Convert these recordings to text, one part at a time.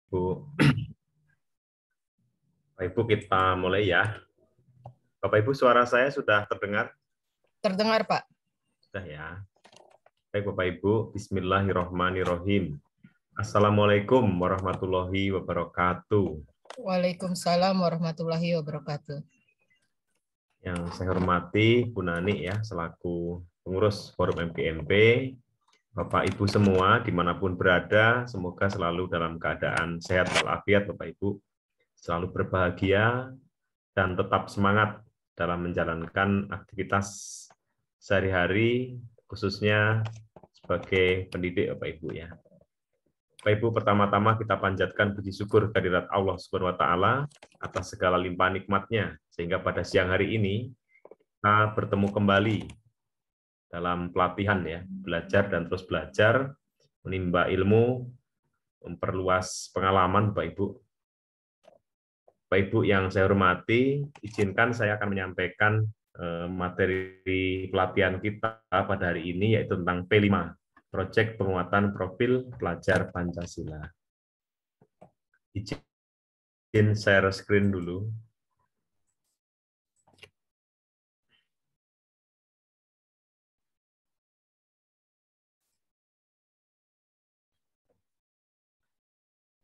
Bu, Bapak Ibu kita mulai ya. Bapak Ibu suara saya sudah terdengar? Terdengar, Pak. Sudah ya. Baik Bapak Ibu, Bismillahirrahmanirrahim. Assalamualaikum warahmatullahi wabarakatuh. Waalaikumsalam warahmatullahi wabarakatuh. Yang saya hormati Bu Nani ya, selaku pengurus Forum MPMP. Bapak Ibu semua dimanapun berada, semoga selalu dalam keadaan sehat walafiat Bapak Ibu. Selalu berbahagia dan tetap semangat dalam menjalankan aktivitas sehari-hari, khususnya sebagai pendidik Bapak Ibu ya. Bapak Ibu, pertama-tama kita panjatkan puji syukur kehadirat Allah Subhanahu wa taala atas segala limpahan nikmat-Nya sehingga pada siang hari ini kita bertemu kembali dalam pelatihan ya, belajar dan terus belajar, menimba ilmu, memperluas pengalaman Bapak Ibu. Bapak Ibu yang saya hormati, izinkan saya akan menyampaikan materi pelatihan kita pada hari ini yaitu tentang P5, Proyek Penguatan Profil Pelajar Pancasila. Izin share screen dulu.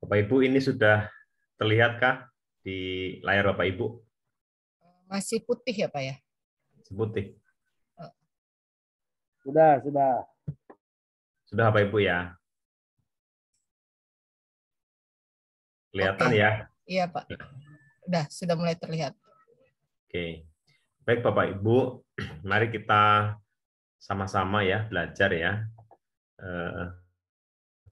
Bapak Ibu, ini sudah terlihatkah di layar Bapak Ibu? Masih putih ya, Pak ya? Putih. Sudah. Sudah Bapak Ibu ya? Kelihatan Oke. ya? Iya, Pak. Sudah mulai terlihat. Oke. Baik Bapak Ibu, mari kita sama-sama ya belajar ya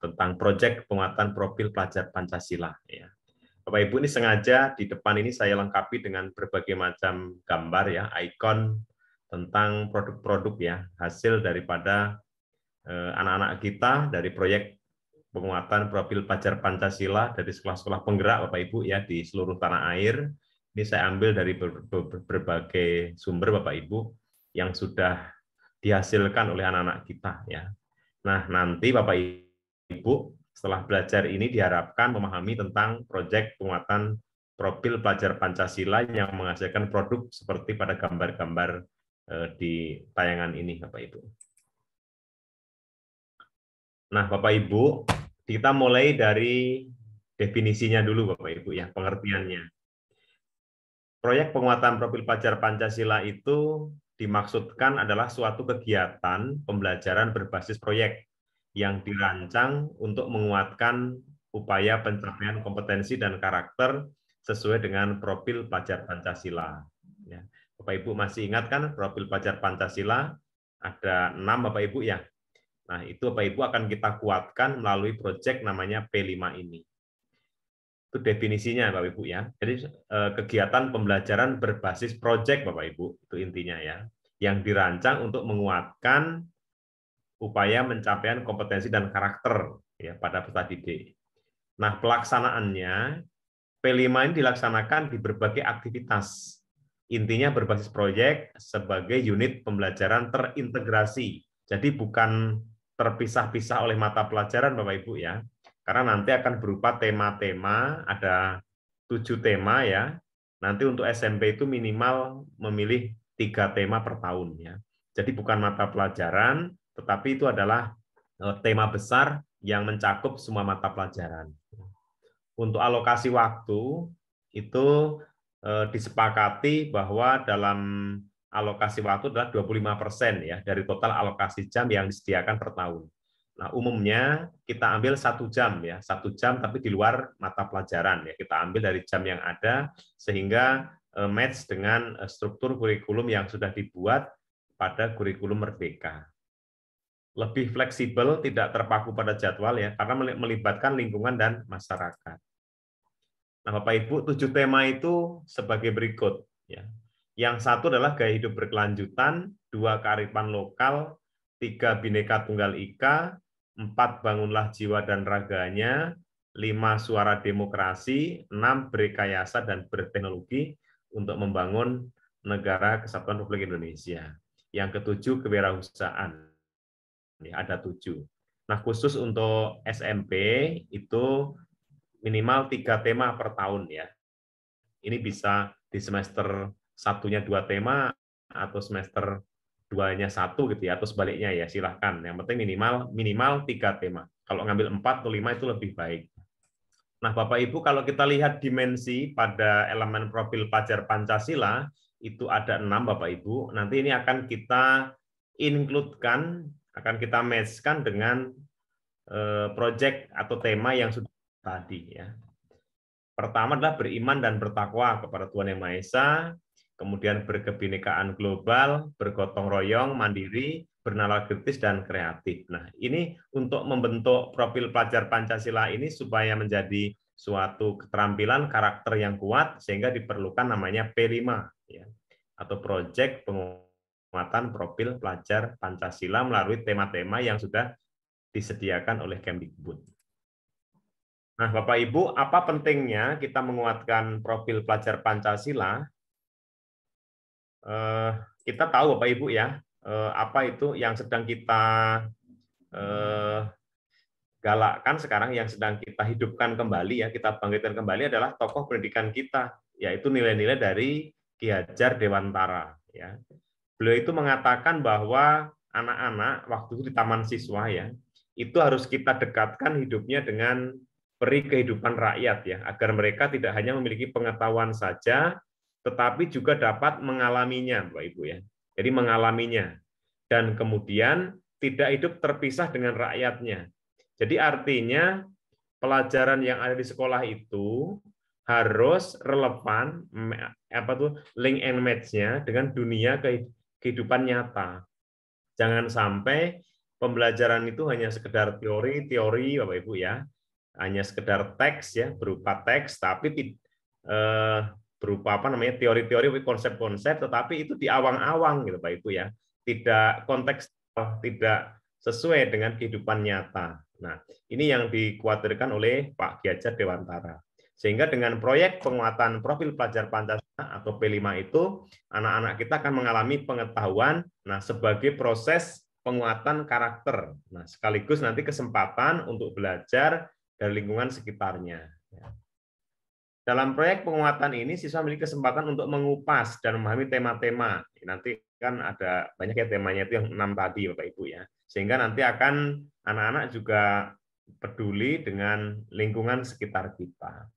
tentang proyek penguatan profil pelajar Pancasila ya. Bapak Ibu, ini sengaja di depan ini saya lengkapi dengan berbagai macam gambar ya, ikon tentang produk-produk ya, hasil daripada anak-anak kita dari proyek penguatan profil pelajar Pancasila dari sekolah-sekolah penggerak Bapak Ibu ya di seluruh tanah air. Ini saya ambil dari berbagai sumber Bapak Ibu yang sudah dihasilkan oleh anak-anak kita ya. Nah, nanti Bapak Ibu setelah belajar ini diharapkan memahami tentang proyek penguatan profil pelajar Pancasila yang menghasilkan produk seperti pada gambar-gambar di tayangan ini Bapak Ibu. Nah, Bapak Ibu, kita mulai dari definisinya dulu Bapak Ibu ya, pengertiannya. Proyek penguatan profil pelajar Pancasila itu dimaksudkan adalah suatu kegiatan pembelajaran berbasis proyek yang dirancang untuk menguatkan upaya pencapaian kompetensi dan karakter sesuai dengan profil pelajar Pancasila. Ya. Bapak Ibu masih ingat kan profil pelajar Pancasila? Ada 6 Bapak Ibu ya. Nah, itu Bapak Ibu akan kita kuatkan melalui proyek namanya P5 ini. Itu definisinya Bapak Ibu ya. Jadi kegiatan pembelajaran berbasis proyek Bapak Ibu, itu intinya ya. Yang dirancang untuk menguatkan upaya pencapaian kompetensi dan karakter ya pada peserta didik. Nah, pelaksanaannya P5 ini dilaksanakan di berbagai aktivitas. Intinya berbasis proyek sebagai unit pembelajaran terintegrasi. Jadi bukan terpisah-pisah oleh mata pelajaran Bapak Ibu ya. Karena nanti akan berupa tema-tema, ada 7 tema ya. Nanti untuk SMP itu minimal memilih 3 tema per tahun ya. Jadi bukan mata pelajaran, tetapi itu adalah tema besar yang mencakup semua mata pelajaran. Untuk alokasi waktu itu disepakati bahwa dalam alokasi waktu adalah 25% ya dari total alokasi jam yang disediakan per tahun. Nah, umumnya kita ambil 1 jam ya, 1 jam tapi di luar mata pelajaran ya. Kita ambil dari jam yang ada sehingga match dengan struktur kurikulum yang sudah dibuat pada kurikulum Merdeka. Lebih fleksibel, tidak terpaku pada jadwal ya, karena melibatkan lingkungan dan masyarakat. Nah, Bapak Ibu, 7 tema itu sebagai berikut ya. Yang satu adalah gaya hidup berkelanjutan, 2 kearifan lokal, 3 Bhinneka Tunggal Ika, 4 bangunlah jiwa dan raganya, 5 suara demokrasi, 6 berrekayasa dan berteknologi untuk membangun negara kesatuan Republik Indonesia. Yang ketujuh kewirausahaan. Ada 7. Nah, khusus untuk SMP itu minimal 3 tema per tahun ya. Ini bisa di semester satunya 2 tema atau semester 2-nya 1 gitu ya, atau sebaliknya ya, silahkan. Yang penting minimal 3 tema. Kalau ngambil 4 atau 5 itu lebih baik. Nah, Bapak Ibu, kalau kita lihat dimensi pada elemen profil pelajar Pancasila, itu ada 6, Bapak Ibu. Nanti ini akan kita include-kan, akan kita match-kan dengan proyek atau tema yang sudah tadi ya. Pertama adalah beriman dan bertakwa kepada Tuhan Yang Maha Esa, kemudian berkebinekaan global, bergotong royong, mandiri, bernalar kritis, dan kreatif. Nah, ini untuk membentuk profil pelajar Pancasila ini supaya menjadi suatu keterampilan karakter yang kuat, sehingga diperlukan namanya P5, ya, atau Proyek Penguatan Profil Pelajar Pancasila melalui tema-tema yang sudah disediakan oleh Kemdikbud. Nah, Bapak Ibu, apa pentingnya kita menguatkan profil pelajar Pancasila? Kita tahu, Bapak Ibu ya, apa itu yang sedang kita galakkan sekarang, yang sedang kita hidupkan kembali ya, kita bangkitkan kembali adalah tokoh pendidikan kita, yaitu nilai-nilai dari Ki Hajar Dewantara. Ya. Beliau itu mengatakan bahwa anak-anak waktu itu di taman siswa ya, itu harus kita dekatkan hidupnya dengan peri kehidupan rakyat ya, agar mereka tidak hanya memiliki pengetahuan saja, tetapi juga dapat mengalaminya, Bapak Ibu ya. Jadi mengalaminya dan kemudian tidak hidup terpisah dengan rakyatnya. Jadi artinya pelajaran yang ada di sekolah itu harus relevan, link and match-nya dengan dunia kehidupan nyata. Jangan sampai pembelajaran itu hanya sekedar teori, Bapak Ibu ya, hanya sekedar teks ya, berupa teks, tapi berupa teori-teori, konsep-konsep, tetapi itu di awang-awang gitu, Bapak Ibu ya, tidak kontekstual, tidak sesuai dengan kehidupan nyata. Nah, ini yang dikhawatirkan oleh Pak Ki Hajar Dewantara. Sehingga dengan proyek penguatan profil pelajar Pancasila atau P5 itu, anak-anak kita akan mengalami pengetahuan, nah sebagai proses penguatan karakter. Nah, sekaligus nanti kesempatan untuk belajar dari lingkungan sekitarnya. Dalam proyek penguatan ini, siswa memiliki kesempatan untuk mengupas dan memahami tema-tema. Nanti kan ada banyak ya temanya itu yang 6 tadi, Bapak Ibu ya. Sehingga nanti akan anak-anak juga peduli dengan lingkungan sekitar kita.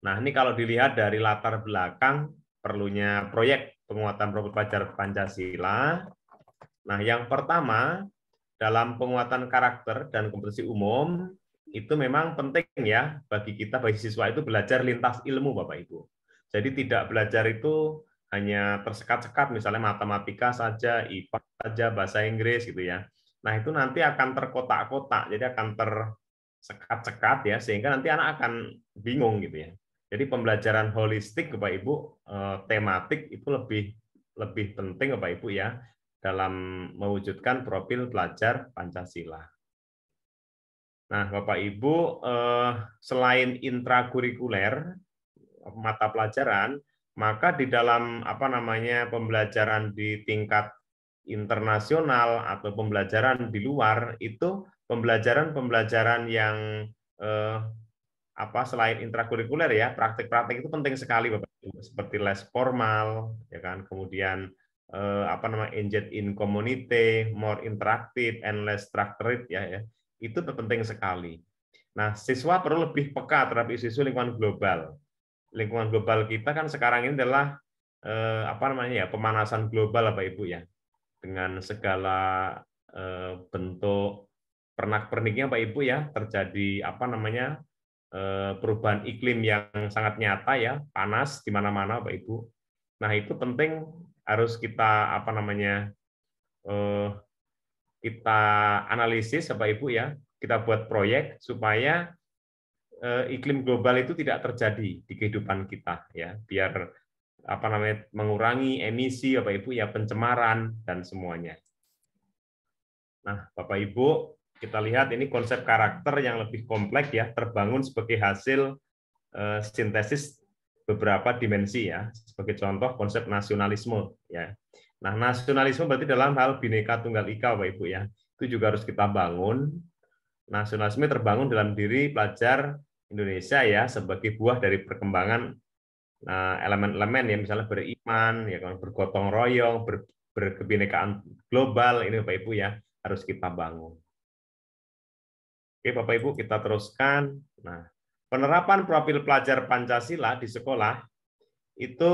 Nah, ini kalau dilihat dari latar belakang perlunya proyek penguatan profil pelajar Pancasila. Nah, yang pertama, dalam penguatan karakter dan kompetensi umum, itu memang penting ya bagi kita, bagi siswa itu belajar lintas ilmu, Bapak Ibu. Jadi tidak belajar itu hanya tersekat-sekat, misalnya matematika saja, IPA saja, bahasa Inggris gitu ya. Nah, itu nanti akan terkotak-kotak, jadi akan tersekat-sekat ya, sehingga nanti anak akan bingung gitu ya. Jadi pembelajaran holistik, Bapak Ibu, tematik itu lebih penting, Bapak Ibu ya, dalam mewujudkan profil pelajar Pancasila. Nah, Bapak Ibu, selain intrakurikuler mata pelajaran, maka di dalam pembelajaran di tingkat internasional atau pembelajaran di luar itu pembelajaran yang selain intrakurikuler ya, praktik-praktik itu penting sekali, Bapak Ibu, seperti les formal ya kan, kemudian engage in community, more interactive and less structured ya, itu penting sekali. Nah, siswa perlu lebih peka terhadap isu-isu lingkungan global. Lingkungan global kita kan sekarang ini adalah pemanasan global, Bapak Ibu ya, dengan segala bentuk pernak-perniknya, Pak Ibu ya, terjadi perubahan iklim yang sangat nyata ya, panas di mana-mana, Pak Ibu. Nah, itu penting harus kita kita analisis, Bapak Ibu ya, kita buat proyek supaya iklim global itu tidak terjadi di kehidupan kita ya, biar mengurangi emisi, Bapak Ibu ya, pencemaran dan semuanya. Nah, Bapak Ibu, kita lihat ini konsep karakter yang lebih kompleks ya, terbangun sebagai hasil sintesis beberapa dimensi ya. Sebagai contoh konsep nasionalisme ya. Nah, nasionalisme berarti dalam hal Bhinneka Tunggal Ika, Bapak Ibu ya. Itu juga harus kita bangun. nasionalisme terbangun dalam diri pelajar Indonesia ya sebagai buah dari perkembangan elemen-elemen ya, misalnya beriman, ya kan, bergotong royong, berkebinekaan global, ini Bapak Ibu ya harus kita bangun. Oke Bapak Ibu, kita teruskan. Nah, penerapan profil pelajar Pancasila di sekolah itu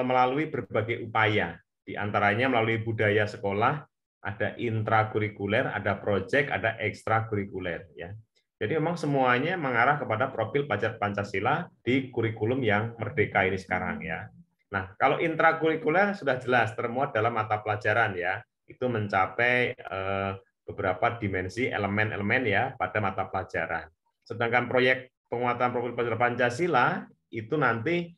melalui berbagai upaya, di antaranya melalui budaya sekolah, ada intrakurikuler, ada proyek, ada ekstrakurikuler ya. Jadi memang semuanya mengarah kepada profil pelajar Pancasila di kurikulum yang merdeka ini sekarang ya. Nah, kalau intrakurikuler sudah jelas termuat dalam mata pelajaran ya, itu mencapai beberapa dimensi elemen-elemen ya pada mata pelajaran. Sedangkan proyek penguatan profil pelajar Pancasila itu nanti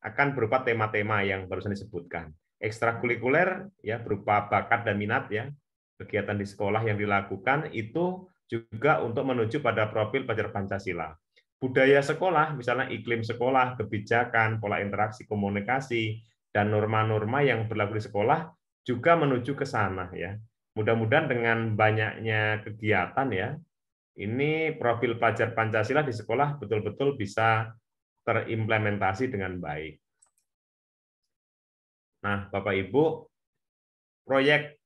akan berupa tema-tema yang barusan disebutkan. Ekstrakurikuler ya berupa bakat dan minat ya, kegiatan di sekolah yang dilakukan itu juga untuk menuju pada profil pelajar Pancasila. Budaya sekolah, misalnya iklim sekolah, kebijakan, pola interaksi, komunikasi, dan norma-norma yang berlaku di sekolah juga menuju ke sana ya. Mudah-mudahan dengan banyaknya kegiatan ya, ini profil pelajar Pancasila di sekolah betul-betul bisa terimplementasi dengan baik. Nah, Bapak Ibu, proyek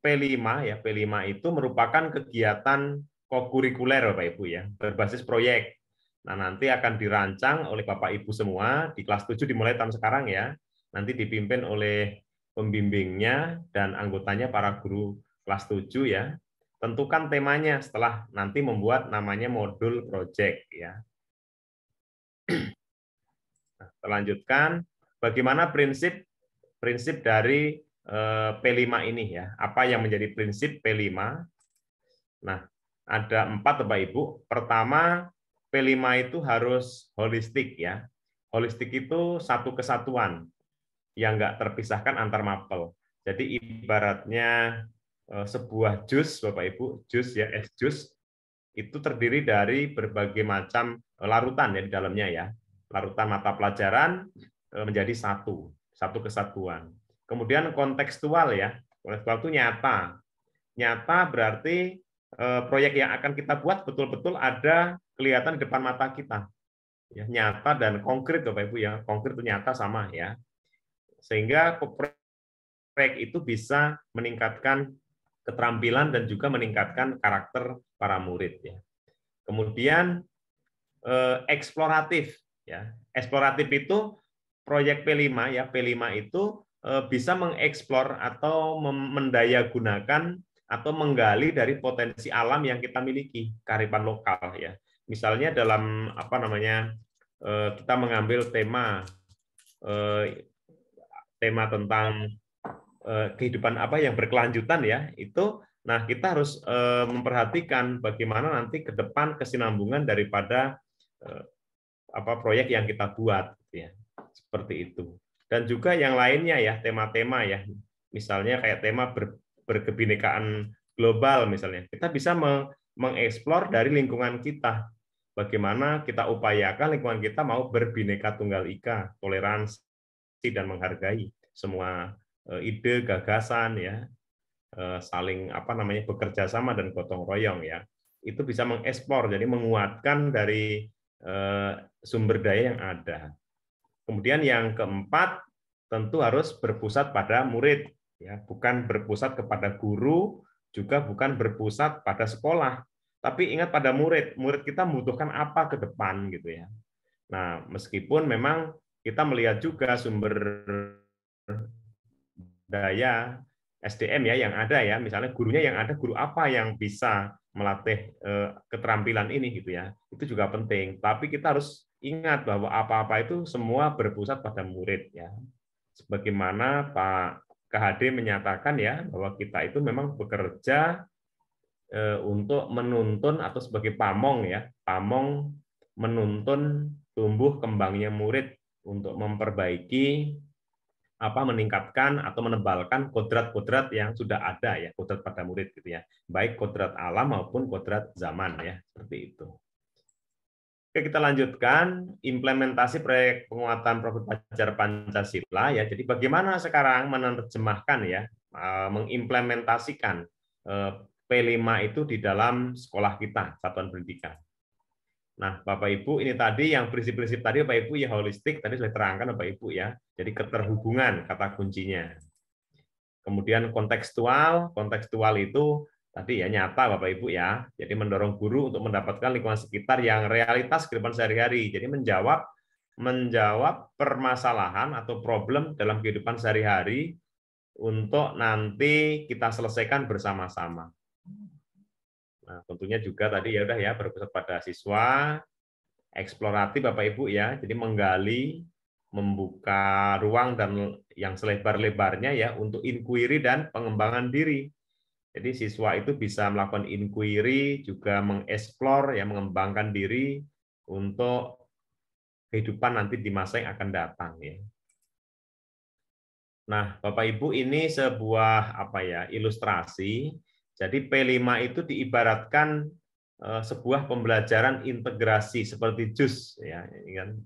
P5 ya, P5 itu merupakan kegiatan kokurikuler Bapak Ibu ya, berbasis proyek. Nah, nanti akan dirancang oleh Bapak Ibu semua di kelas 7 dimulai tahun sekarang ya. Nanti dipimpin oleh pembimbingnya dan anggotanya para guru kelas 7 ya. Tentukan temanya setelah nanti membuat namanya modul proyek ya. Nah, lanjutkan bagaimana prinsip dari P5 ini ya. Apa yang menjadi prinsip P5? Nah, ada 4 Bapak Ibu. Pertama, P5 itu harus holistik ya. Holistik itu satu kesatuan yang nggak terpisahkan antar mapel. Jadi ibaratnya sebuah jus Bapak Ibu, jus ya, es jus itu terdiri dari berbagai macam larutan ya di dalamnya ya. Larutan mata pelajaran menjadi satu kesatuan. Kemudian kontekstual ya, kontekstual itu nyata. Nyata berarti proyek yang akan kita buat betul-betul ada kelihatan di depan mata kita. Ya, nyata dan konkret Bapak Ibu ya, konkret itu nyata sama ya. Sehingga proyek itu bisa meningkatkan keterampilan dan juga meningkatkan karakter para murid ya. Kemudian eksploratif ya. Eksploratif itu proyek P5 ya, P5 itu bisa mengeksplor atau mendayagunakan atau menggali dari potensi alam yang kita miliki, kearifan lokal ya. Misalnya dalam apa namanya kita mengambil tema tentang kehidupan apa yang berkelanjutan ya, itu nah kita harus memperhatikan bagaimana nanti ke depan kesinambungan daripada proyek yang kita buat ya. Seperti itu. Dan juga yang lainnya ya, tema-tema ya. Misalnya kayak tema berkebinekaan global misalnya. Kita bisa mengeksplor dari lingkungan kita. Bagaimana kita upayakan lingkungan kita mau berbineka tunggal ika, toleransi dan menghargai semua ide, gagasan ya, saling bekerja sama dan gotong royong ya. Itu bisa mengeksplor, jadi menguatkan dari sumber daya yang ada. Kemudian yang keempat tentu harus berpusat pada murid ya, bukan berpusat kepada guru, juga bukan berpusat pada sekolah. Tapi ingat pada murid, murid kita membutuhkan apa ke depan gitu ya. Nah, meskipun memang kita melihat juga sumber daya SDM ya yang ada ya, misalnya gurunya yang ada, guru apa yang bisa melatih keterampilan ini gitu ya. Itu juga penting. Tapi kita harus ingat bahwa apa-apa itu semua berpusat pada murid ya. Sebagaimana Pak KHD menyatakan ya bahwa kita itu memang bekerja untuk menuntun atau sebagai pamong ya, pamong menuntun tumbuh kembangnya murid untuk memperbaiki meningkatkan atau menebalkan kodrat-kodrat yang sudah ada ya, kodrat pada murid gitu ya, baik kodrat alam maupun kodrat zaman ya, seperti itu. Oke, kita lanjutkan implementasi proyek penguatan profil pelajar Pancasila ya. Jadi bagaimana sekarang menerjemahkan ya, mengimplementasikan P5 itu di dalam sekolah kita, satuan pendidikan. Nah, Bapak Ibu, ini tadi yang prinsip-prinsip tadi Bapak Ibu ya holistik, tadi sudah terangkan Bapak Ibu ya. Jadi keterhubungan kata kuncinya. Kemudian kontekstual itu tadi ya nyata Bapak Ibu ya. Jadi mendorong guru untuk mendapatkan lingkungan sekitar yang realitas kehidupan sehari-hari. Jadi menjawab permasalahan atau problem dalam kehidupan sehari-hari untuk nanti kita selesaikan bersama-sama. Nah, tentunya juga tadi ya udah ya berpusat pada siswa, eksploratif Bapak Ibu ya. Jadi menggali, membuka ruang dan yang selebar-lebarnya ya untuk inquiry dan pengembangan diri. Jadi siswa itu bisa melakukan inquiry, juga mengeksplor ya, mengembangkan diri untuk kehidupan nanti di masa yang akan datang ya. Nah, Bapak Ibu, ini sebuah ilustrasi. Jadi P5 itu diibaratkan sebuah pembelajaran integrasi seperti JUS ya, kan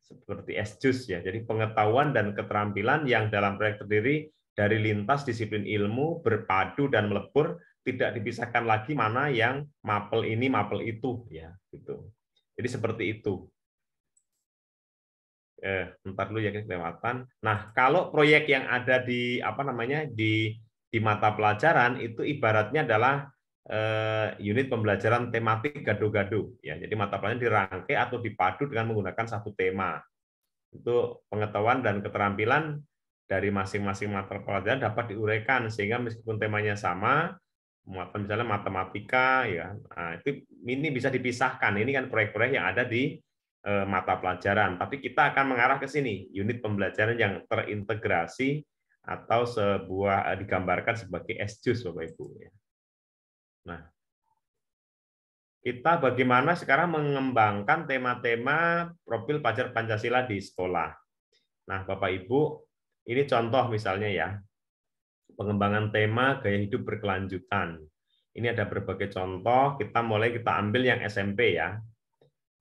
seperti SJUS ya. Jadi pengetahuan dan keterampilan yang dalam proyek terdiri dari lintas disiplin ilmu berpadu dan melebur, tidak dipisahkan lagi mana yang mapel ini mapel itu ya gitu. Jadi seperti itu. Bentar dulu ya kelewatan. Nah, kalau proyek yang ada di di mata pelajaran itu ibaratnya adalah unit pembelajaran tematik gado-gado ya. Jadi mata pelajaran dirangkai atau dipadu dengan menggunakan satu tema. Itu pengetahuan dan keterampilan dari masing-masing mata pelajaran dapat diuraikan sehingga meskipun temanya sama, misalnya matematika ya. Nah, ini bisa dipisahkan. Ini kan proyek-proyek yang ada di mata pelajaran, tapi kita akan mengarah ke sini, unit pembelajaran yang terintegrasi atau digambarkan sebagai SJUS Bapak Ibu. Nah, kita bagaimana sekarang mengembangkan tema-tema profil pelajar Pancasila di sekolah. Nah, Bapak Ibu, ini contoh misalnya ya, pengembangan tema gaya hidup berkelanjutan. Ini ada berbagai contoh, kita ambil yang SMP ya.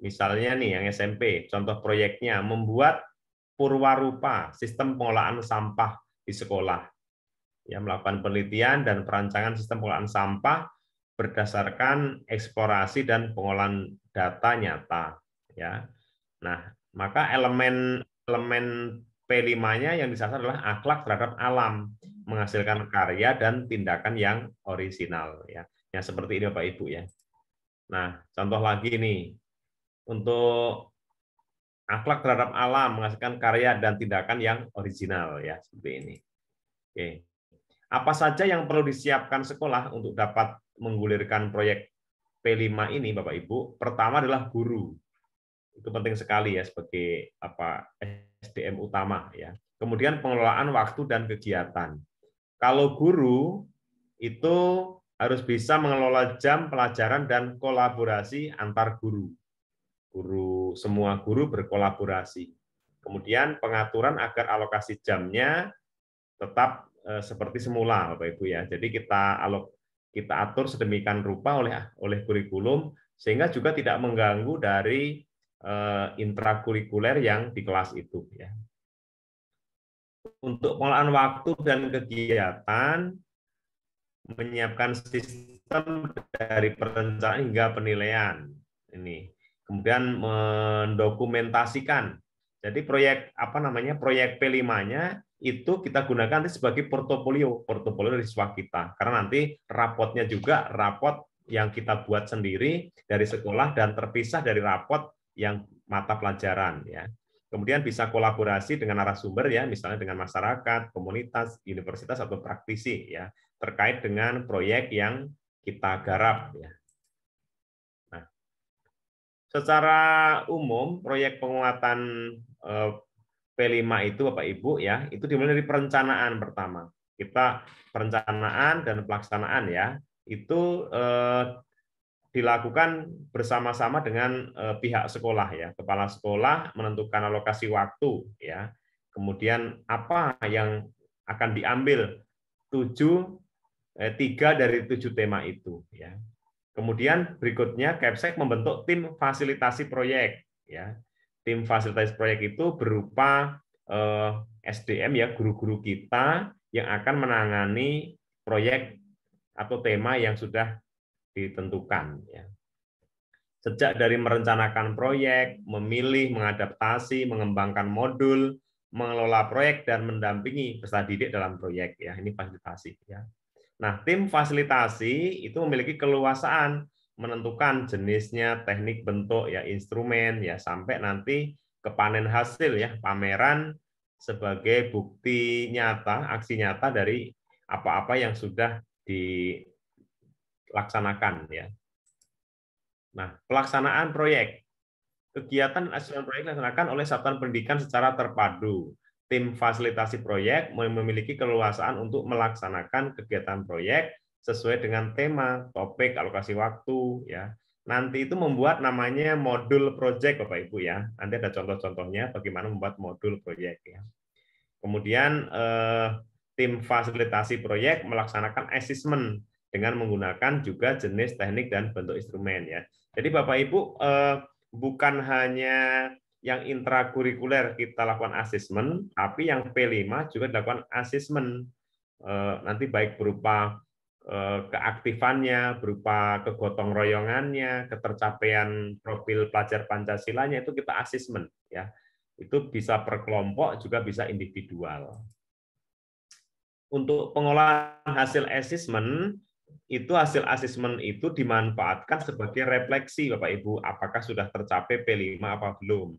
Misalnya nih yang SMP, contoh proyeknya membuat purwarupa sistem pengelolaan sampah di sekolah. Ya, melakukan penelitian dan perancangan sistem pengelolaan sampah berdasarkan eksplorasi dan pengolahan data nyata. Ya. Nah, maka elemen P5-nya yang disasar adalah akhlak terhadap alam, menghasilkan karya dan tindakan yang orisinal. Ya, seperti ini Bapak Ibu ya. Nah, contoh lagi nih. Untuk akhlak terhadap alam, menghasilkan karya dan tindakan yang original ya, seperti ini. Oke. Apa saja yang perlu disiapkan sekolah untuk dapat menggulirkan proyek P5 ini Bapak Ibu? Pertama adalah guru. Itu penting sekali ya sebagai SDM utama ya. Kemudian pengelolaan waktu dan kegiatan. Kalau guru itu harus bisa mengelola jam pelajaran dan kolaborasi antar guru. Semua guru berkolaborasi. Kemudian pengaturan agar alokasi jamnya tetap seperti semula, Bapak Ibu ya. Jadi kita atur sedemikian rupa oleh kurikulum sehingga juga tidak mengganggu dari intrakurikuler yang di kelas itu ya. Untuk pengelolaan waktu dan kegiatan, menyiapkan sistem dari perencanaan hingga penilaian. Ini kemudian mendokumentasikan. Jadi proyek proyek P5-nya itu kita gunakan sebagai portofolio dari siswa kita. Karena nanti rapotnya juga rapot yang kita buat sendiri dari sekolah dan terpisah dari rapot yang mata pelajaran ya. Kemudian bisa kolaborasi dengan narasumber ya, misalnya dengan masyarakat, komunitas, universitas atau praktisi ya, terkait dengan proyek yang kita garap ya. Secara umum, proyek penguatan P5 itu Bapak Ibu ya, itu dimulai dari perencanaan pertama. Kita perencanaan dan pelaksanaan ya, itu dilakukan bersama-sama dengan pihak sekolah ya. Kepala sekolah menentukan alokasi waktu ya. Kemudian apa yang akan diambil 3 dari 7 tema itu ya. Kemudian berikutnya Kepsek membentuk tim fasilitasi proyek ya. Tim fasilitasi proyek itu berupa SDM ya, guru-guru kita yang akan menangani proyek atau tema yang sudah ditentukan. Ya. Sejak dari merencanakan proyek, memilih, mengadaptasi, mengembangkan modul, mengelola proyek, dan mendampingi peserta didik dalam proyek. Ya, ini fasilitasi. Ya. Nah, tim fasilitasi itu memiliki keluasaan menentukan jenisnya, teknik bentuk, ya instrumen, ya sampai nanti ke panen hasil, ya pameran sebagai bukti nyata, aksi nyata dari apa-apa yang sudah dilaksanakan. Ya. Nah, pelaksanaan proyek. Kegiatan asesmen proyek dilaksanakan oleh satuan pendidikan secara terpadu. Tim fasilitasi proyek memiliki keleluasaan untuk melaksanakan kegiatan proyek sesuai dengan tema, topik, alokasi waktu. Ya. Nanti itu membuat namanya modul proyek, Bapak Ibu ya. Nanti ada contoh-contohnya bagaimana membuat modul proyek. Ya. Kemudian tim fasilitasi proyek melaksanakan asesmen dengan menggunakan juga jenis teknik dan bentuk instrumen. Ya. Jadi Bapak Ibu bukan hanya yang intrakurikuler kita lakukan asesmen, tapi yang P5 juga dilakukan asesmen. Nanti baik berupa keaktifannya, berupa kegotong royongannya, ketercapaian profil pelajar Pancasilanya itu kita asesmen. Ya. Itu bisa per kelompok, juga bisa individual. Untuk pengolahan hasil asesmen, itu hasil asesmen itu dimanfaatkan sebagai refleksi Bapak Ibu, apakah sudah tercapai P5 apa belum.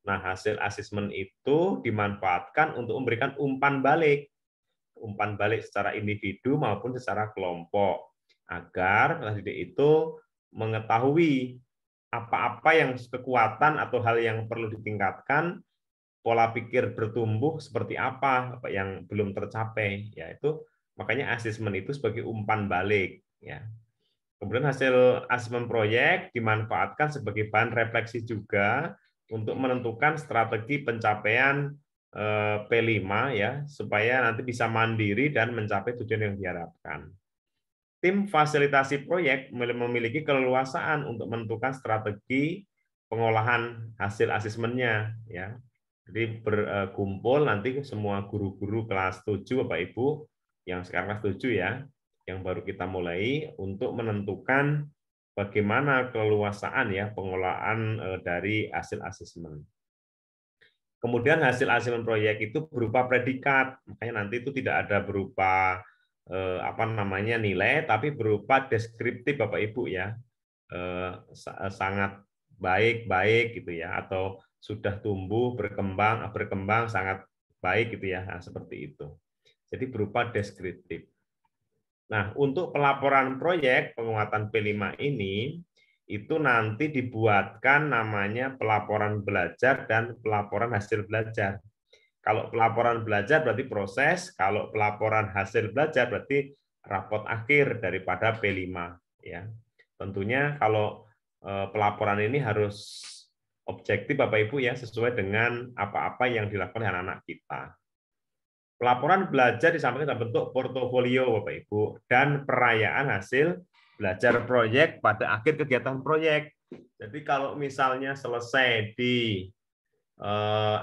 Nah, hasil asesmen itu dimanfaatkan untuk memberikan umpan balik secara individu maupun secara kelompok, agar peserta didik itu mengetahui apa-apa yang kekuatan atau hal yang perlu ditingkatkan, pola pikir bertumbuh seperti apa yang belum tercapai, yaitu makanya asesmen itu sebagai umpan balik. Ya. Kemudian hasil asesmen proyek dimanfaatkan sebagai bahan refleksi juga untuk menentukan strategi pencapaian P5 ya, supaya nanti bisa mandiri dan mencapai tujuan yang diharapkan. Tim fasilitasi proyek memiliki keleluasaan untuk menentukan strategi pengolahan hasil asesmennya ya. Jadi berkumpul nanti semua guru-guru kelas 7 Bapak Ibu yang sekarang kelas 7 ya, yang baru kita mulai untuk menentukan bagaimana keleluasaan ya pengolahan dari hasil asesmen. Kemudian hasil asesmen proyek itu berupa predikat, makanya nanti itu tidak ada berupa nilai, tapi berupa deskriptif Bapak Ibu ya, sangat baik gitu ya, atau sudah tumbuh berkembang sangat baik gitu ya, nah, seperti itu. Jadi berupa deskriptif. Nah, untuk pelaporan proyek penguatan P5 ini itu nanti dibuatkan namanya pelaporan belajar dan pelaporan hasil belajar. Kalau pelaporan belajar berarti proses, kalau pelaporan hasil belajar berarti rapot akhir daripada P5 ya. Tentunya kalau pelaporan ini harus objektif Bapak Ibu ya, sesuai dengan apa-apa yang dilakukan oleh anak-anak kita. Pelaporan belajar disampaikan dalam bentuk portofolio Bapak Ibu dan perayaan hasil belajar proyek pada akhir kegiatan proyek. Jadi kalau misalnya selesai di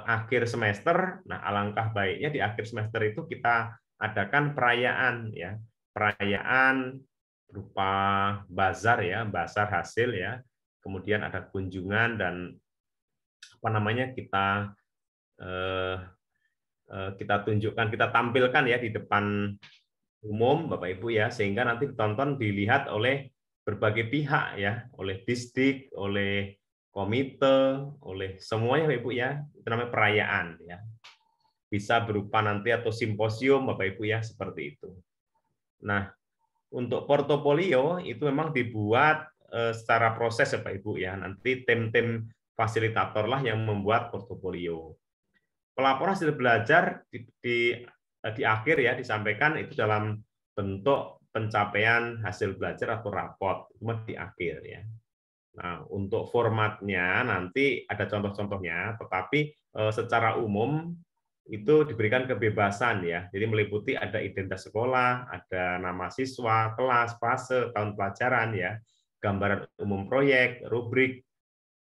akhir semester, nah alangkah baiknya di akhir semester itu kita adakan perayaan ya, perayaan berupa bazar ya, bazar hasil ya, kemudian ada kunjungan dan kita tunjukkan, kita tampilkan ya di depan umum Bapak Ibu ya, sehingga nanti ditonton dilihat oleh berbagai pihak ya, oleh distrik, oleh komite, oleh semuanya Bapak Ibu ya, itu namanya perayaan ya. Bisa berupa nanti atau simposium Bapak Ibu ya, seperti itu. Nah, untuk portofolio itu memang dibuat secara proses Bapak Ibu ya, nanti tim-tim fasilitator lah yang membuat portofolio. Pelaporan hasil belajar di akhir ya disampaikan itu dalam bentuk pencapaian hasil belajar atau rapot, cuma di akhir ya. Nah, untuk formatnya nanti ada contoh-contohnya, tetapi secara umum itu diberikan kebebasan ya. Jadi meliputi ada identitas sekolah, ada nama siswa, kelas, fase, tahun pelajaran ya, gambaran umum proyek, rubrik,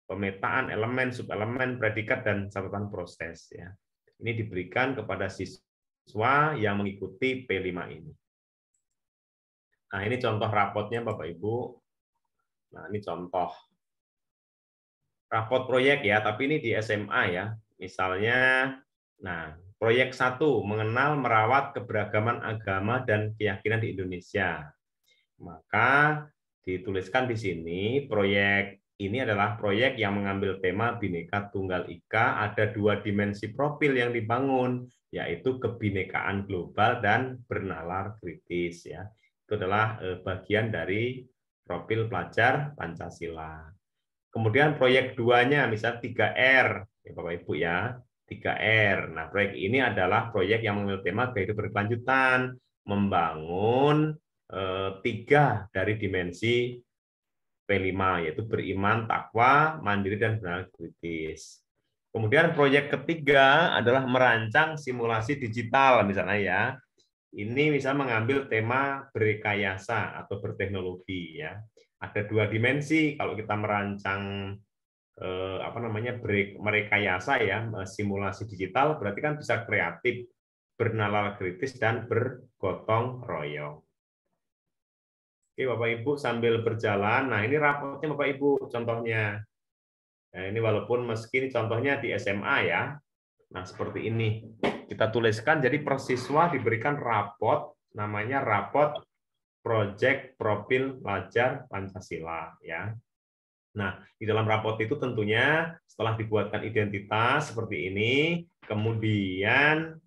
pemetaan elemen, subelemen, predikat dan catatan proses ya. Ini diberikan kepada siswa yang mengikuti P5 ini. Nah, ini contoh rapotnya Bapak Ibu. Nah, ini contoh rapot proyek ya, tapi ini di SMA ya. Misalnya, nah, proyek 1, mengenal merawat keberagaman agama dan keyakinan di Indonesia. Maka dituliskan di sini, proyek ini adalah proyek yang mengambil tema Bhinneka Tunggal Ika, ada 2 dimensi profil yang dibangun, yaitu kebinekaan global dan bernalar kritis ya. Itu adalah bagian dari profil pelajar Pancasila. Kemudian proyek 2-nya misalnya 3R, ya Bapak Ibu ya, 3R. Nah, proyek ini adalah proyek yang mengambil tema kehidupan berkelanjutan, membangun 3 dari dimensi P5, yaitu beriman, takwa, mandiri, dan bernalar kritis. Kemudian proyek ketiga adalah merancang simulasi digital, misalnya ya. Ini misalnya mengambil tema berrekayasa atau berteknologi ya. Ada 2 dimensi kalau kita merancang merekayasa ya, simulasi digital, berarti kan bisa kreatif, bernalar kritis, dan bergotong royong. Oke, Bapak Ibu sambil berjalan, nah ini rapotnya Bapak Ibu contohnya. Nah, ini walaupun meski ini contohnya di SMA ya, nah seperti ini. Kita tuliskan, jadi persiswa diberikan rapot, namanya rapot Project Profil Pelajar Pancasila ya. Nah, di dalam rapot itu tentunya setelah dibuatkan identitas seperti ini, kemudian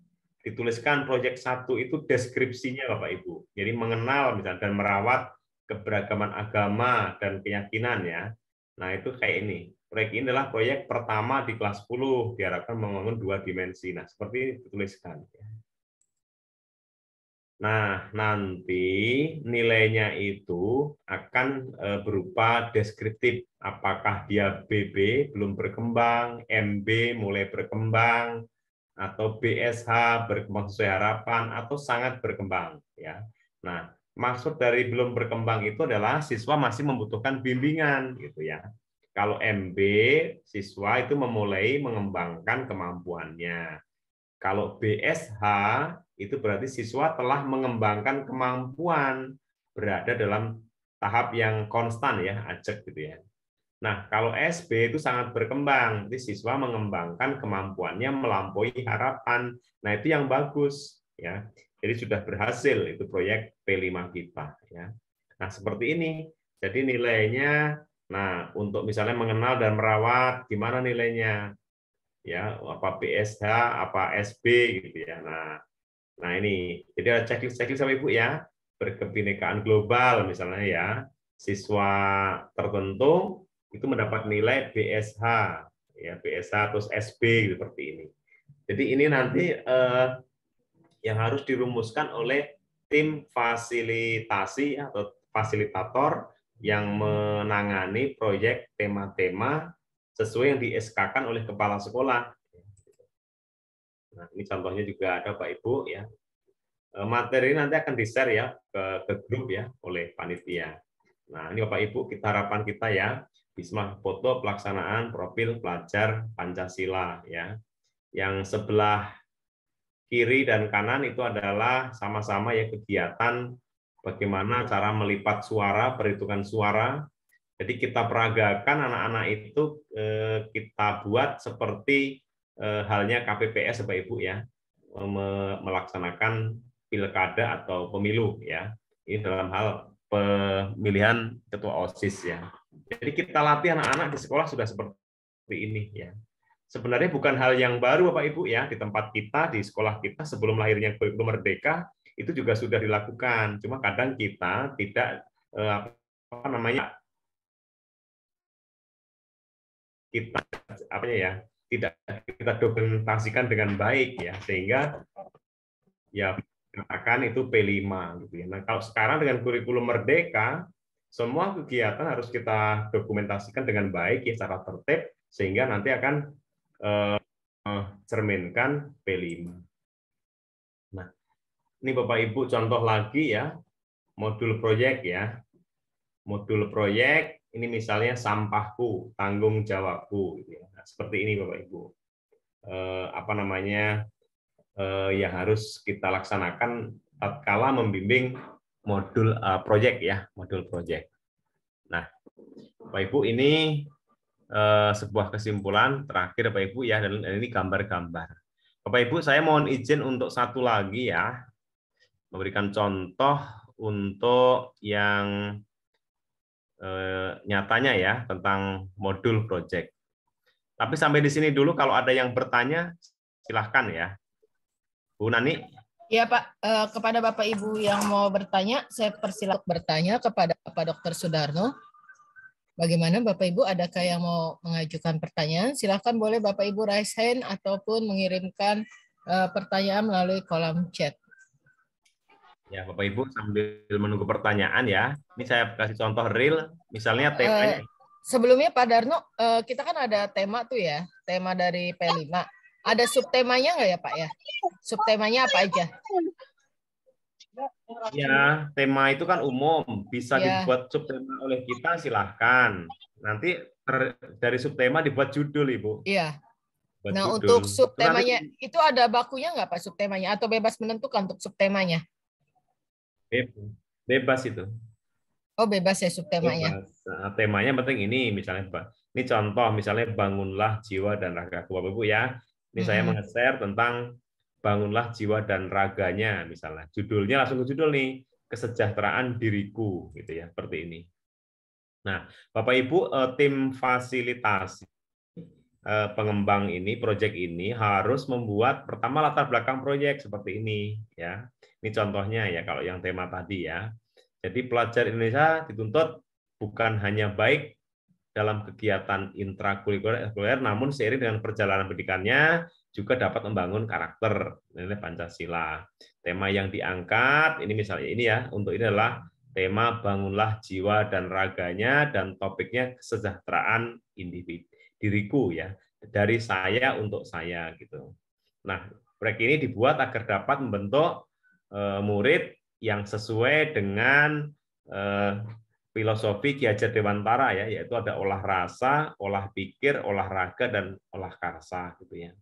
dituliskan proyek 1 itu deskripsinya Bapak Ibu. Jadi mengenal misalnya dan merawat keberagaman agama dan keyakinan ya. Nah, itu kayak ini. Proyek ini adalah proyek pertama di kelas 10, diharapkan membangun 2 dimensi. Nah, seperti ini dituliskan. Nah, nanti nilainya itu akan berupa deskriptif. Apakah dia BB belum berkembang, MB mulai berkembang, atau BSH berkembang sesuai harapan, atau sangat berkembang. Ya. Nah, maksud dari belum berkembang itu adalah siswa masih membutuhkan bimbingan, gitu ya. Kalau MB, siswa itu memulai mengembangkan kemampuannya. Kalau BSH itu berarti siswa telah mengembangkan kemampuan, berada dalam tahap yang konstan ya, ajak gitu ya. Nah, kalau SB itu sangat berkembang, jadi siswa mengembangkan kemampuannya melampaui harapan. Nah, itu yang bagus ya. Jadi sudah berhasil itu proyek P5 kita ya. Nah, seperti ini. Jadi nilainya, nah untuk misalnya mengenal dan merawat, gimana nilainya? Ya, apa BSH, apa SB gitu ya. Nah ini, jadi ada checklist sama Ibu ya, berkebinekaan global misalnya ya, siswa tertentu itu mendapat nilai BSH, ya BSH terus SB seperti ini. Jadi ini nanti yang harus dirumuskan oleh tim fasilitasi atau fasilitator yang menangani proyek tema-tema sesuai yang di SK-kan oleh kepala sekolah. Nah, ini contohnya juga ada Pak Ibu ya. Materi nanti akan di-share ya ke grup ya oleh panitia. Nah, ini Bapak Ibu, harapan kita ya, bisa foto pelaksanaan profil pelajar Pancasila ya. Yang sebelah kiri dan kanan itu adalah sama-sama ya kegiatan bagaimana cara melipat suara, perhitungan suara. Jadi kita peragakan anak-anak itu kita buat seperti halnya KPPS Bapak Ibu ya, melaksanakan pilkada atau pemilu ya. Ini dalam hal pemilihan ketua OSIS ya. Jadi kita latih anak-anak di sekolah sudah seperti ini ya. Sebenarnya bukan hal yang baru Bapak Ibu ya, di tempat kita, di sekolah kita sebelum lahirnya kurikulum Merdeka itu juga sudah dilakukan. Cuma kadang kita tidak kita tidak kita dokumentasikan dengan baik ya, sehingga ya katakan itu P5 gitu ya. Nah, kalau sekarang dengan kurikulum Merdeka, semua kegiatan harus kita dokumentasikan dengan baik ya, secara tertib, sehingga nanti akan cerminkan P5. Nah, ini Bapak Ibu contoh lagi ya, modul proyek ya. Modul proyek ini misalnya sampahku, tanggung jawabku gitu ya. Nah, seperti ini Bapak Ibu. Yang harus kita laksanakan tatkala membimbing modul project ya, modul project. Nah, Bapak Ibu, ini sebuah kesimpulan terakhir Bapak Ibu ya, dan ini gambar-gambar. Bapak Ibu, saya mohon izin untuk satu lagi ya, memberikan contoh untuk yang nyatanya ya tentang modul project. Tapi sampai di sini dulu, kalau ada yang bertanya silahkan ya. Bu Nani. Ya Pak, kepada Bapak Ibu yang mau bertanya, saya persilakan bertanya kepada Pak Dr. Sudarno. Bagaimana Bapak Ibu, adakah yang mau mengajukan pertanyaan? Silahkan boleh Bapak Ibu raise hand ataupun mengirimkan pertanyaan melalui kolom chat. Ya, Bapak Ibu sambil menunggu pertanyaan ya. Ini saya kasih contoh real, misalnya temanya. Sebelumnya Pak Darno, kita kan ada tema tuh ya, tema dari P5. Ada subtemanya nggak ya Pak ya? Subtemanya apa aja? Ya, tema itu kan umum, bisa dibuat subtema oleh kita, silahkan. Nanti dari subtema dibuat judul, Ibu. Iya. Buat Nah, judul. untuk subtemanya itu ada bakunya nggak Pak subtemanya, atau bebas menentukan untuk subtemanya? Bebas itu. Oh, bebas ya subtemanya. Bebas. Nah, temanya penting ini, misalnya ini contoh, misalnya bangunlah jiwa dan raga. Bapak Ibu ya, ini saya meng-share tentang bangunlah jiwa dan raganya, misalnya. Judulnya langsung ke judul nih, kesejahteraan diriku, gitu ya, seperti ini. Nah, Bapak Ibu, tim fasilitasi pengembang ini, proyek ini harus membuat pertama latar belakang proyek seperti ini, ya. Ini contohnya ya, kalau yang tema tadi ya. Jadi pelajar Indonesia dituntut bukan hanya baik dalam kegiatan intrakurikuler, namun seiring dengan perjalanan pendidikannya juga dapat membangun karakter nilai Pancasila. Tema yang diangkat ini misalnya ini ya, untuk ini adalah tema bangunlah jiwa dan raganya, dan topiknya kesejahteraan individu diriku ya, dari saya untuk saya gitu. Nah, proyek ini dibuat agar dapat membentuk murid yang sesuai dengan filosofi Ki Hajar Dewantara ya, yaitu ada olah rasa, olah pikir, olahraga, dan olah karsa gitu ya.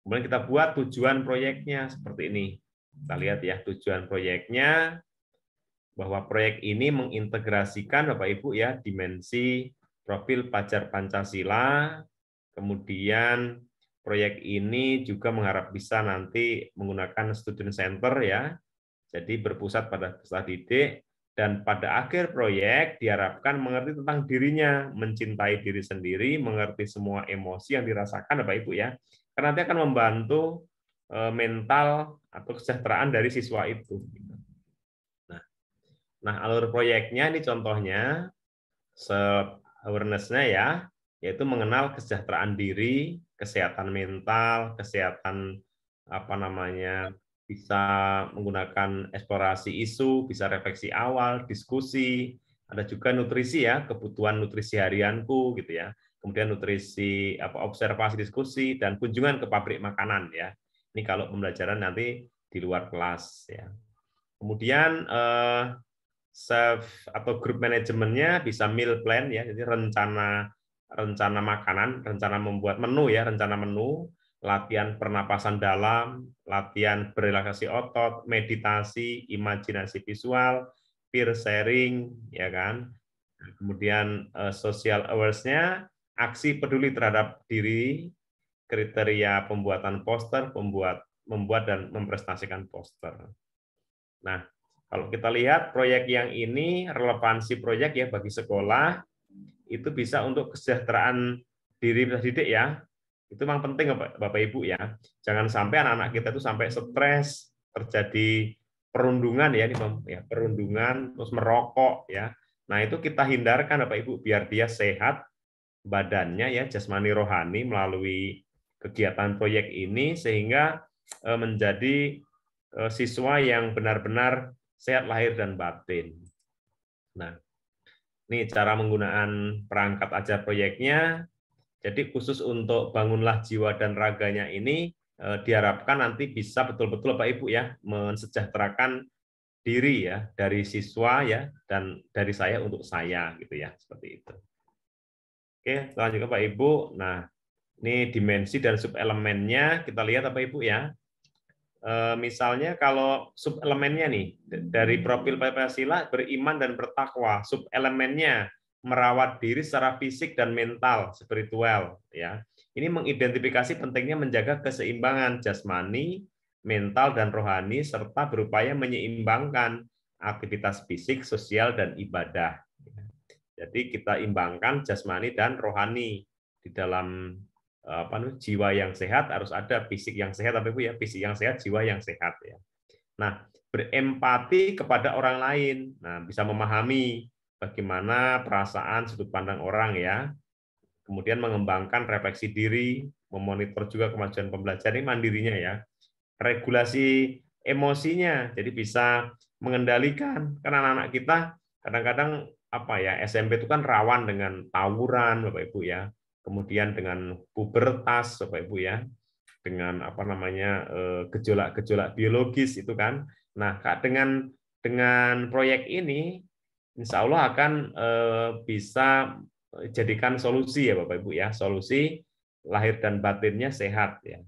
Kemudian kita buat tujuan proyeknya seperti ini. Kita lihat ya tujuan proyeknya, bahwa proyek ini mengintegrasikan Bapak Ibu ya dimensi profil pelajar Pancasila. Kemudian proyek ini juga mengharap bisa nanti menggunakan student center ya. Jadi berpusat pada peserta didik, dan pada akhir proyek diharapkan mengerti tentang dirinya, mencintai diri sendiri, mengerti semua emosi yang dirasakan Bapak Ibu ya. Karena nanti akan membantu mental atau kesejahteraan dari siswa itu. Nah, alur proyeknya ini contohnya awareness-nya ya, yaitu mengenal kesejahteraan diri, kesehatan mental, kesehatan bisa menggunakan eksplorasi isu, bisa refleksi awal, diskusi, ada juga nutrisi ya, kebutuhan nutrisi harianku gitu ya. Kemudian nutrisi observasi diskusi dan kunjungan ke pabrik makanan ya. Ini kalau pembelajaran nanti di luar kelas ya. Kemudian self atau grup manajemennya bisa meal plan ya, jadi rencana makanan, rencana membuat menu ya, rencana menu, latihan pernapasan dalam, latihan berrelaksasi otot, meditasi, imajinasi visual, peer sharing ya kan. Kemudian social awareness-nya, aksi peduli terhadap diri, kriteria pembuatan poster, membuat dan mempresentasikan poster. Nah, kalau kita lihat proyek yang ini, relevansi proyek ya bagi sekolah, itu bisa untuk kesejahteraan diri didik ya. Itu memang penting Bapak Ibu ya. Jangan sampai anak-anak kita itu sampai stres, terjadi perundungan ya, ini ya, perundungan, terus merokok ya. Nah, itu kita hindarkan Bapak Ibu biar dia sehat badannya ya, jasmani rohani melalui kegiatan proyek ini, sehingga menjadi siswa yang benar-benar sehat lahir dan batin. Nah, ini cara menggunakan perangkat ajar proyeknya. Jadi khusus untuk bangunlah jiwa dan raganya ini diharapkan nanti bisa betul-betul Bapak Ibu ya mensejahterakan diri ya dari siswa ya, dan dari saya untuk saya gitu ya, seperti itu. Oke, selanjutnya Bapak Ibu. Nah, ini dimensi dan subelemennya kita lihat Bapak Ibu ya. Misalnya kalau subelemennya nih dari profil Pancasila beriman dan bertakwa, subelemennya merawat diri secara fisik dan mental, spiritual, ya. Ini mengidentifikasi pentingnya menjaga keseimbangan jasmani, mental dan rohani serta berupaya menyeimbangkan aktivitas fisik, sosial dan ibadah. Jadi kita imbangkan jasmani dan rohani di dalam jiwa yang sehat harus ada fisik yang sehat, tapi Bu ya, fisik yang sehat, jiwa yang sehat ya. Nah, berempati kepada orang lain. Nah, bisa memahami bagaimana perasaan sudut pandang orang ya. Kemudian mengembangkan refleksi diri, memonitor juga kemajuan pembelajaran ini mandirinya ya. Regulasi emosinya, jadi bisa mengendalikan. Karena anak-anak kita kadang-kadang SMP itu kan rawan dengan tawuran Bapak Ibu ya. Kemudian dengan pubertas Bapak Ibu ya. Dengan gejolak-gejolak biologis itu kan. Nah, dengan proyek ini insya Allah akan bisa jadikan solusi ya Bapak Ibu ya, solusi lahir dan batinnya sehat ya.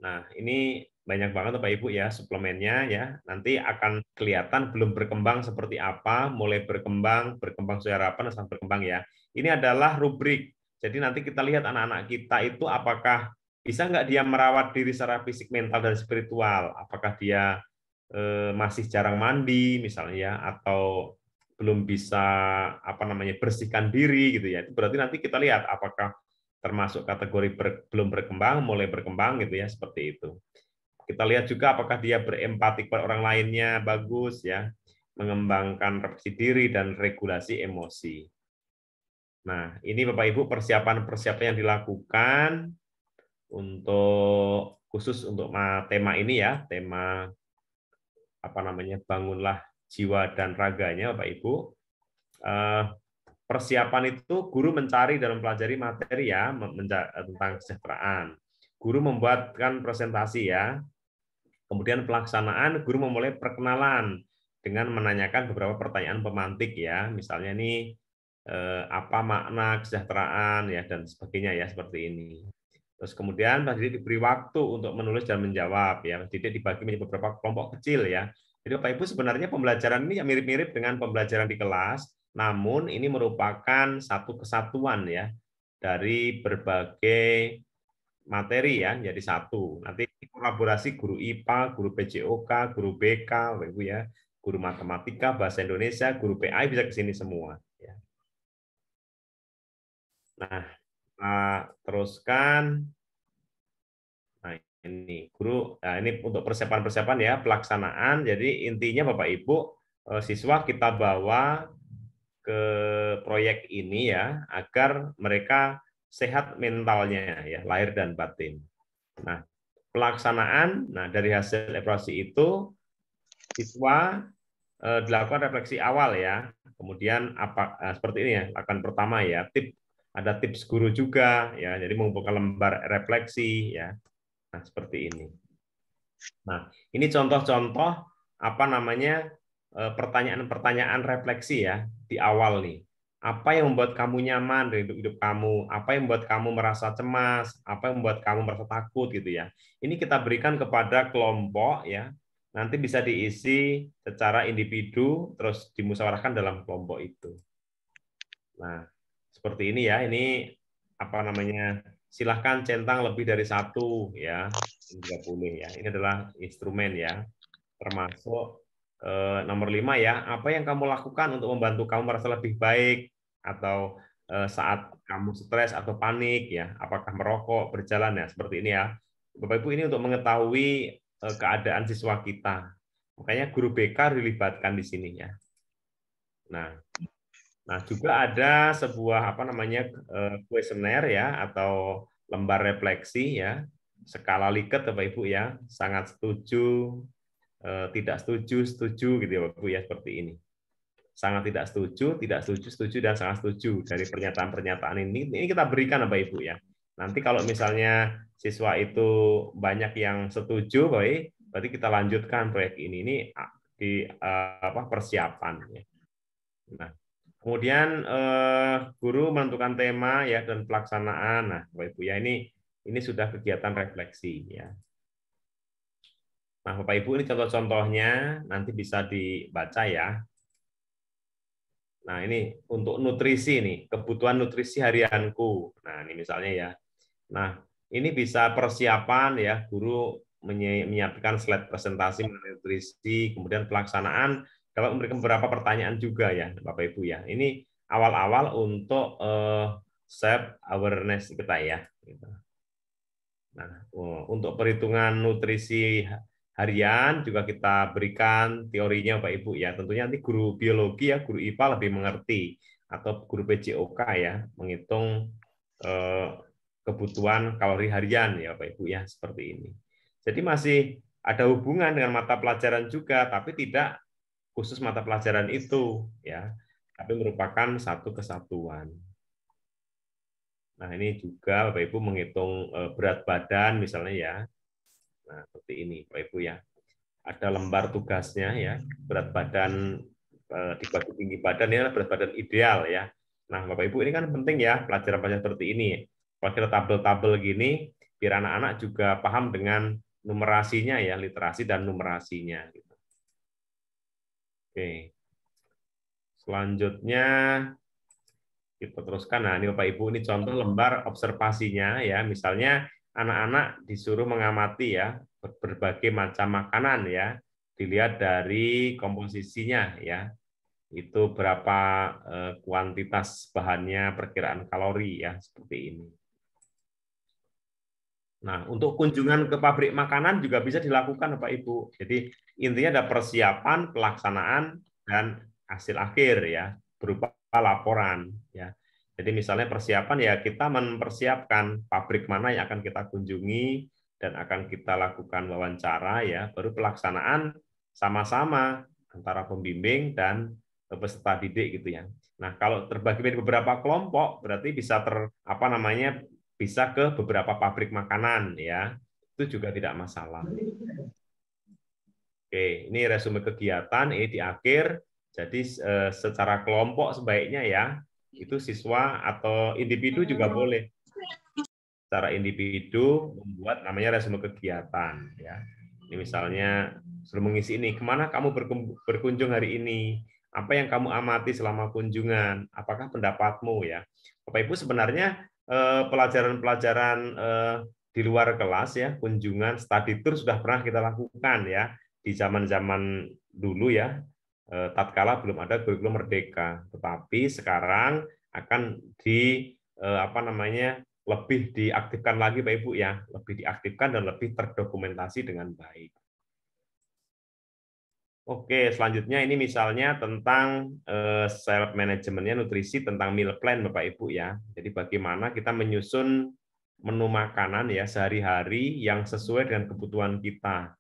Nah, ini banyak banget Bapak Ibu ya suplemennya ya. Nanti akan kelihatan belum berkembang seperti apa, mulai berkembang sesuai harapan sampai berkembang ya. Ini adalah rubrik. Jadi nanti kita lihat anak-anak kita itu apakah bisa nggak dia merawat diri secara fisik, mental dan spiritual. Apakah dia masih jarang mandi misalnya ya, atau belum bisa bersihkan diri gitu ya. Itu berarti nanti kita lihat apakah termasuk kategori belum berkembang, mulai berkembang gitu ya, seperti itu. Kita lihat juga apakah dia berempati kepada orang lainnya bagus ya, mengembangkan refleksi diri dan regulasi emosi. Nah, ini Bapak Ibu persiapan-persiapan yang dilakukan untuk khusus untuk tema ini ya, tema bangunlah jiwa dan raganya Bapak Ibu. Persiapan itu guru mencari dan mempelajari materi ya tentang kesejahteraan. Guru membuatkan presentasi ya. Kemudian pelaksanaan guru memulai perkenalan dengan menanyakan beberapa pertanyaan pemantik ya. Misalnya nih apa makna kesejahteraan ya dan sebagainya ya seperti ini. Terus kemudian Pak Didik diberi waktu untuk menulis dan menjawab ya. Pak Didik dibagi menjadi beberapa kelompok kecil ya. Jadi Bapak Ibu sebenarnya pembelajaran ini mirip-mirip dengan pembelajaran di kelas, namun ini merupakan satu kesatuan ya dari berbagai materi ya jadi satu. Nanti kolaborasi guru IPA, guru PJOK, guru BK, Bapak Ibu ya, guru matematika, bahasa Indonesia, guru PAI bisa ke sini semua ya. Nah, teruskan. Nah, ini guru, nah ini untuk persiapan-persiapan ya, pelaksanaan. Jadi intinya Bapak Ibu, siswa kita bawa ke proyek ini ya, agar mereka sehat mentalnya ya, lahir dan batin. Nah, pelaksanaan, nah dari hasil evaluasi itu siswa dilakukan refleksi awal ya. Kemudian seperti ini ya, akan pertama ya, ada tips guru juga ya, jadi mengumpulkan lembar refleksi ya. Nah, seperti ini. Nah, ini contoh-contoh pertanyaan-pertanyaan refleksi ya di awal nih. Apa yang membuat kamu nyaman dari hidup kamu? Apa yang membuat kamu merasa cemas? Apa yang membuat kamu merasa takut gitu ya. Ini kita berikan kepada kelompok ya. Nanti bisa diisi secara individu terus dimusyawarahkan dalam kelompok itu. Nah, seperti ini ya. Ini silahkan centang lebih dari satu ya. Ini juga boleh ya. Ini adalah instrumen ya. Termasuk nomor 5 ya, apa yang kamu lakukan untuk membantu kamu merasa lebih baik atau saat kamu stres atau panik ya, apakah merokok, berjalan ya, seperti ini ya. Bapak Ibu, ini untuk mengetahui keadaan siswa kita. Makanya guru BK dilibatkan di sini ya. Nah, juga ada sebuah kuesioner ya atau lembar refleksi ya, skala Likert Bapak Ibu ya, sangat setuju, tidak setuju, setuju gitu ya Bapak Ibu ya, seperti ini. Sangat tidak setuju, setuju dan sangat setuju dari pernyataan-pernyataan ini kita berikan Bapak Ibu ya. Nanti kalau misalnya siswa itu banyak yang setuju, berarti kita lanjutkan proyek ini. Ini di persiapan ya. Nah, kemudian guru menentukan tema ya dan pelaksanaan. Nah, Bapak Ibu ya, ini sudah kegiatan refleksi ya. Nah, Bapak Ibu, ini contoh-contohnya nanti bisa dibaca ya. Nah, ini untuk nutrisi nih, kebutuhan nutrisi harianku. Nah, ini misalnya ya. Nah, ini bisa persiapan ya, guru menyiapkan slide presentasi mengenai nutrisi, kemudian pelaksanaan, kalau memberikan beberapa pertanyaan juga ya, Bapak Ibu ya. Ini awal-awal untuk self awareness kita ya. Nah, untuk perhitungan nutrisi harian juga kita berikan teorinya Pak Ibu ya. Tentunya nanti guru biologi ya, guru IPA lebih mengerti, atau guru PJOK ya, menghitung kebutuhan kalori harian ya Pak Ibu ya, seperti ini. Jadi masih ada hubungan dengan mata pelajaran juga, tapi tidak khusus mata pelajaran itu ya, tapi merupakan satu kesatuan. Nah, ini juga Bapak Ibu menghitung berat badan misalnya ya. Nah, seperti ini Bapak Ibu ya. Ada lembar tugasnya ya, berat badan dibagi tinggi badan ini adalah berat badan ideal ya. Nah, Bapak Ibu ini kan penting ya pelajaran-pelajaran seperti ini. Kalau kita tabel-tabel gini, biar anak-anak juga paham dengan numerasinya ya, literasi dan numerasinya. Gitu. Oke. Selanjutnya kita teruskan. Nah, ini Bapak Ibu, ini contoh lembar observasinya ya. Misalnya anak-anak disuruh mengamati ya berbagai macam makanan ya. Dilihat dari komposisinya ya. Itu berapa kuantitas bahannya, perkiraan kalori ya, seperti ini. Nah, untuk kunjungan ke pabrik makanan juga bisa dilakukan Bapak Ibu. Jadi intinya ada persiapan, pelaksanaan, dan hasil akhir ya, berupa laporan ya. Jadi misalnya persiapan ya, kita mempersiapkan pabrik mana yang akan kita kunjungi dan akan kita lakukan wawancara ya, baru pelaksanaan sama-sama antara pembimbing dan peserta didik gitu ya. Nah, kalau terbagi menjadi beberapa kelompok berarti bisa bisa ke beberapa pabrik makanan ya, itu juga tidak masalah. Oke, ini resume kegiatan ini di akhir. Jadi secara kelompok sebaiknya ya, itu siswa atau individu juga boleh. Secara individu membuat namanya resume kegiatan ya. Ini misalnya suruh mengisi ini, kemana kamu berkunjung hari ini? Apa yang kamu amati selama kunjungan? Apakah pendapatmu ya? Bapak Ibu sebenarnya pelajaran-pelajaran di luar kelas ya, kunjungan, study tour sudah pernah kita lakukan ya di zaman-zaman dulu ya, tatkala belum ada kurikulum merdeka. Tetapi sekarang akan lebih diaktifkan lagi Pak Ibu ya, lebih diaktifkan dan lebih terdokumentasi dengan baik. Oke, selanjutnya ini misalnya tentang self manajemennya nutrisi, tentang meal plan Bapak Ibu ya. Jadi bagaimana kita menyusun menu makanan ya sehari-hari yang sesuai dengan kebutuhan kita.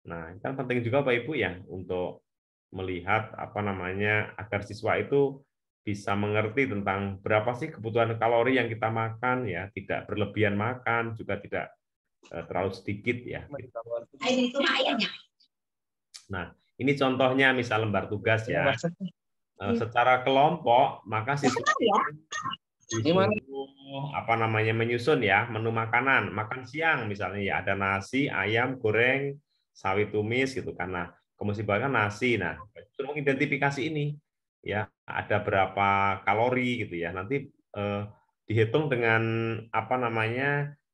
Nah, itu kan penting juga Pak Ibu ya untuk melihat agar siswa itu bisa mengerti tentang berapa sih kebutuhan kalori yang kita makan ya, tidak berlebihan makan, juga tidak terlalu sedikit ya. Nah, ini contohnya misal lembar tugas ya. Secara kelompok maka siswa disuruh menyusun ya menu makanan, makan siang misalnya ya ada nasi, ayam goreng, sawi tumis gitu kan. Nah, komisi bahkan nasi. Nah, suruh mengidentifikasi ini ya ada berapa kalori gitu ya. Nanti dihitung dengan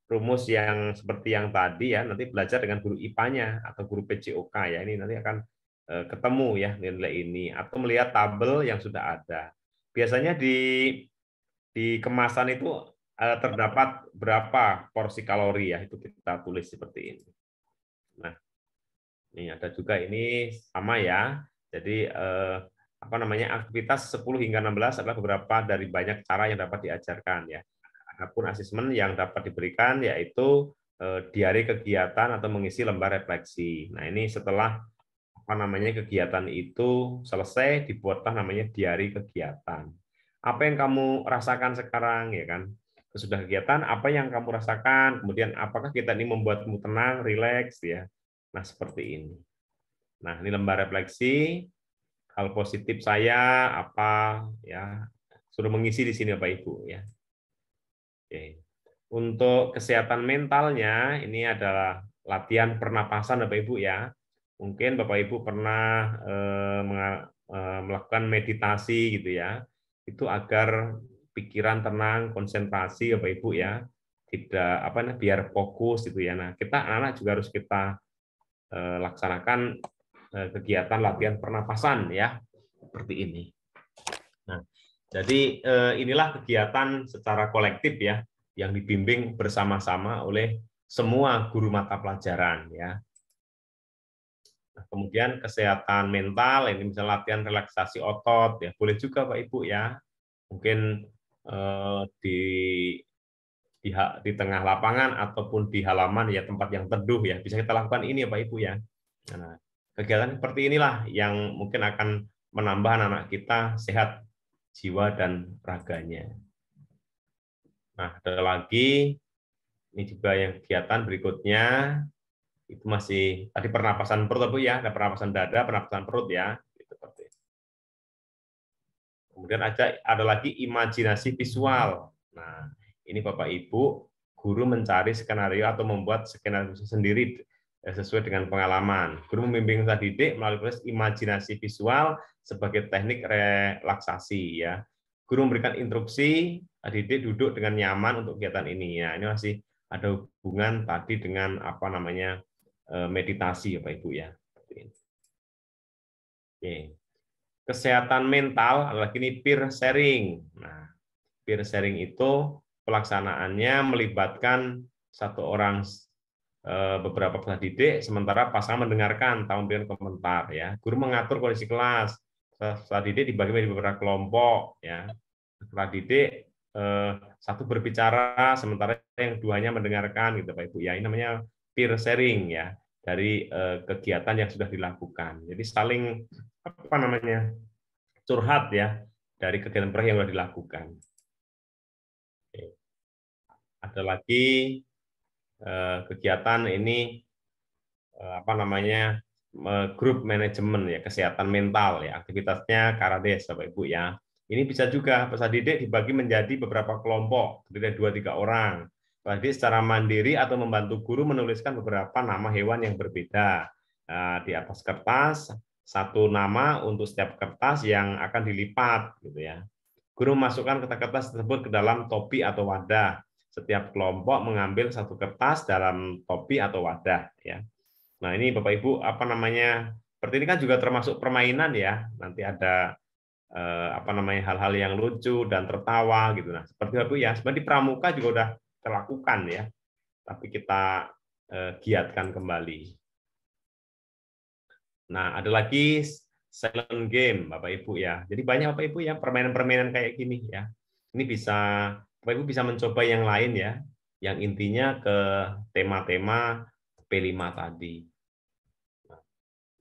rumus yang seperti yang tadi ya, nanti belajar dengan guru IPA-nya atau guru PJOK ya. Ini nanti akan ketemu ya nilai ini atau melihat tabel yang sudah ada. Biasanya di kemasan itu terdapat berapa porsi kalori ya, itu kita tulis seperti ini. Nah, ini ada juga ini sama ya. Jadi aktivitas 10 hingga 16 adalah beberapa dari banyak cara yang dapat diajarkan ya. Adapun asesmen yang dapat diberikan yaitu diari kegiatan atau mengisi lembar refleksi. Nah, ini setelah kegiatan itu selesai dibuatlah namanya diari kegiatan. Apa yang kamu rasakan sekarang ya kan? Sesudah kegiatan apa yang kamu rasakan? Kemudian apakah kita ini membuatmu tenang, rileks ya? Nah, seperti ini. Nah, ini lembar refleksi. Hal positif saya apa ya? Suruh mengisi di sini Bapak Ibu ya. Oke. Untuk kesehatan mentalnya ini adalah latihan pernapasan Bapak Ibu ya. Mungkin Bapak Ibu pernah melakukan meditasi gitu ya. Itu agar pikiran tenang, konsentrasi Bapak Ibu ya. Tidak biar fokus gitu ya. Nah, kita anak juga harus kita laksanakan kegiatan latihan pernapasan ya. Seperti ini. Nah, jadi inilah kegiatan secara kolektif ya yang dibimbing bersama-sama oleh semua guru mata pelajaran ya. Nah, kemudian kesehatan mental, ini misalnya latihan relaksasi otot ya, boleh juga Pak Ibu ya. Mungkin di tengah lapangan ataupun di halaman ya, tempat yang teduh ya, bisa kita lakukan ini ya Pak Ibu ya. Nah, kegiatan seperti inilah yang mungkin akan menambah anak-anak kita sehat jiwa dan raganya. Nah, ada lagi, ini juga yang kegiatan berikutnya, itu masih tadi pernapasan perut Bu ya, ada pernapasan dada, pernapasan perut ya. Kemudian ada lagi imajinasi visual. Nah, ini Bapak Ibu, guru mencari skenario atau membuat skenario sendiri sesuai dengan pengalaman. Guru membimbing peserta didik melalui proses imajinasi visual sebagai teknik relaksasi ya. Guru memberikan instruksi, didik duduk dengan nyaman untuk kegiatan ini. Ya, ini masih ada hubungan tadi dengan meditasi ya Pak Ibu ya. Oke. Kesehatan mental adalah ini peer sharing. Nah, peer sharing itu pelaksanaannya melibatkan satu orang beberapa peserta didik, sementara pasangan mendengarkan tamu memberikan komentar ya. Guru mengatur kondisi kelas. Peserta didik dibagi menjadi beberapa kelompok ya. Peserta didik satu berbicara sementara yang duanya mendengarkan gitu Pak Ibu ya. Ini namanya peer sharing ya, dari kegiatan yang sudah dilakukan. Jadi saling curhat ya dari kegiatan yang sudah dilakukan. Oke. Ada lagi kegiatan ini grup manajemen ya, kesehatan mental ya, aktivitasnya Karades Bapak Ibu ya. Ini bisa juga peserta didik dibagi menjadi beberapa kelompok, dari 2-3 orang. Peserta didik secara mandiri atau membantu guru menuliskan beberapa nama hewan yang berbeda di atas kertas, satu nama untuk setiap kertas yang akan dilipat gitu ya. Guru memasukkan kertas tersebut ke dalam topi atau wadah. Setiap kelompok mengambil satu kertas dalam topi atau wadah ya. Nah, ini Bapak Ibu seperti ini kan juga termasuk permainan ya. Nanti ada hal-hal yang lucu dan tertawa gitu. Nah, seperti itu ya. Sebenarnya di pramuka juga udah terlakukan ya. Tapi kita giatkan kembali. Nah, ada lagi silent game Bapak Ibu ya. Jadi banyak Bapak Ibu ya permainan-permainan kayak gini ya. Ini bisa Bapak Ibu bisa mencoba yang lain ya. Yang intinya ke tema-tema P5 tadi.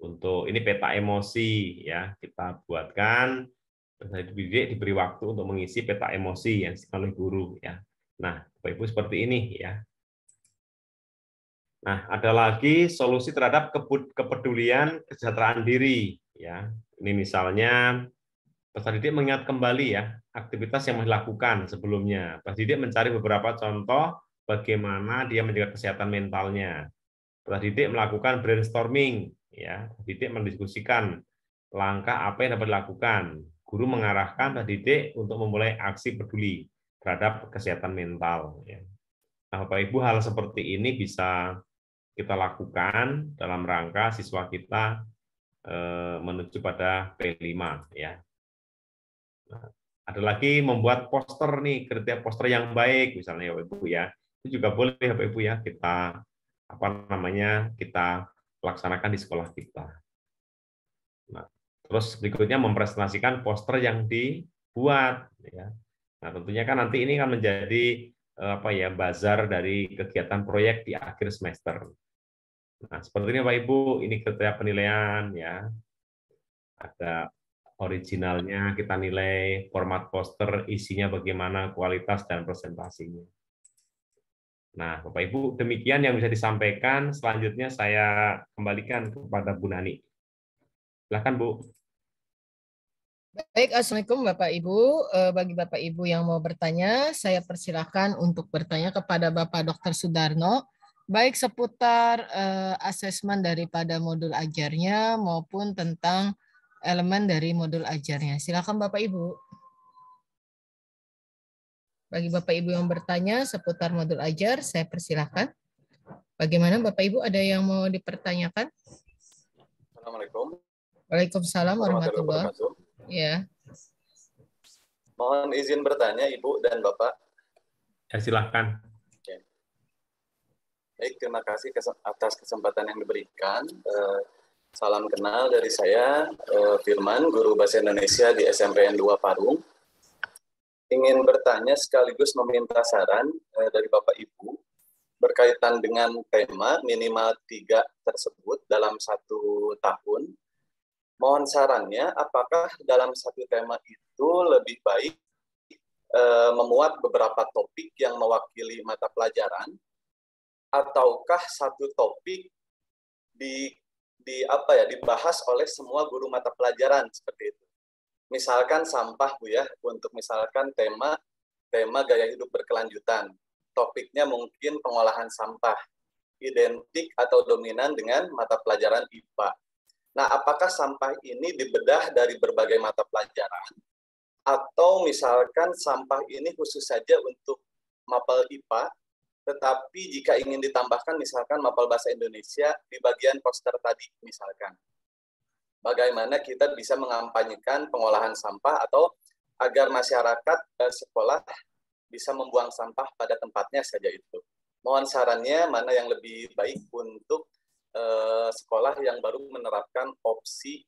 Untuk ini peta emosi ya, kita buatkan, didik diberi waktu untuk mengisi peta emosi yang diberikan oleh guru ya. Nah, Bapak Ibu seperti ini ya. Nah, ada lagi solusi terhadap kepedulian kesejahteraan diri ya. Ini misalnya peserta didik mengingat kembali ya aktivitas yang dilakukan sebelumnya. Peserta didik mencari beberapa contoh bagaimana dia menjaga kesehatan mentalnya. Peserta didik melakukan brainstorming ya, didik mendiskusikan langkah apa yang dapat dilakukan. Guru mengarahkan peserta didik untuk memulai aksi peduli terhadap kesehatan mental ya. Nah, Bapak Ibu, hal seperti ini bisa kita lakukan dalam rangka siswa kita menuju pada P5 ya. Nah, ada lagi membuat poster nih, kriteria poster yang baik misalnya ya Bapak Ibu ya. Itu juga boleh Bapak Ibu ya, kita kita laksanakan di sekolah kita. Nah, terus berikutnya mempresentasikan poster yang dibuat ya. Nah, tentunya kan nanti ini kan menjadi bazar dari kegiatan proyek di akhir semester. Nah, seperti ini Bapak Ibu, ini kriteria penilaian ya. Ada originalnya, kita nilai format poster, isinya bagaimana, kualitas dan presentasinya. Nah, Bapak Ibu, demikian yang bisa disampaikan. Selanjutnya saya kembalikan kepada Bu Nani. Silakan Bu. Baik, Assalamualaikum Bapak Ibu. Bagi Bapak Ibu yang mau bertanya, saya persilakan untuk bertanya kepada Bapak Dr. Sudarno baik seputar asesmen daripada modul ajarnya maupun tentang elemen dari modul ajarnya. Silakan Bapak Ibu. Bagi Bapak Ibu yang bertanya seputar modul ajar, saya persilahkan. Bagaimana Bapak Ibu, ada yang mau dipertanyakan? Assalamualaikum. Waalaikumsalam warahmatullahi wabarakatuh. Ya. Mohon izin bertanya Ibu dan Bapak. Ya, silahkan. Oke. Baik, terima kasih atas kesempatan yang diberikan. Salam kenal dari saya, Firman, guru Bahasa Indonesia di SMPN 2 Parung. Ingin bertanya sekaligus meminta saran dari Bapak Ibu berkaitan dengan tema minimal 3 tersebut dalam 1 tahun. Mohon sarannya, apakah dalam 1 tema itu lebih baik memuat beberapa topik yang mewakili mata pelajaran, ataukah 1 topik dibahas oleh semua guru mata pelajaran seperti itu. Misalkan sampah Bu ya, untuk misalkan tema gaya hidup berkelanjutan. Topiknya mungkin pengolahan sampah, identik atau dominan dengan mata pelajaran IPA. Nah, apakah sampah ini dibedah dari berbagai mata pelajaran, atau misalkan sampah ini khusus saja untuk mapel IPA, tetapi jika ingin ditambahkan misalkan mapel bahasa Indonesia di bagian poster tadi misalkan. Bagaimana kita bisa mengampanyekan pengolahan sampah atau agar masyarakat sekolah bisa membuang sampah pada tempatnya saja itu. Mohon sarannya mana yang lebih baik untuk sekolah yang baru menerapkan opsi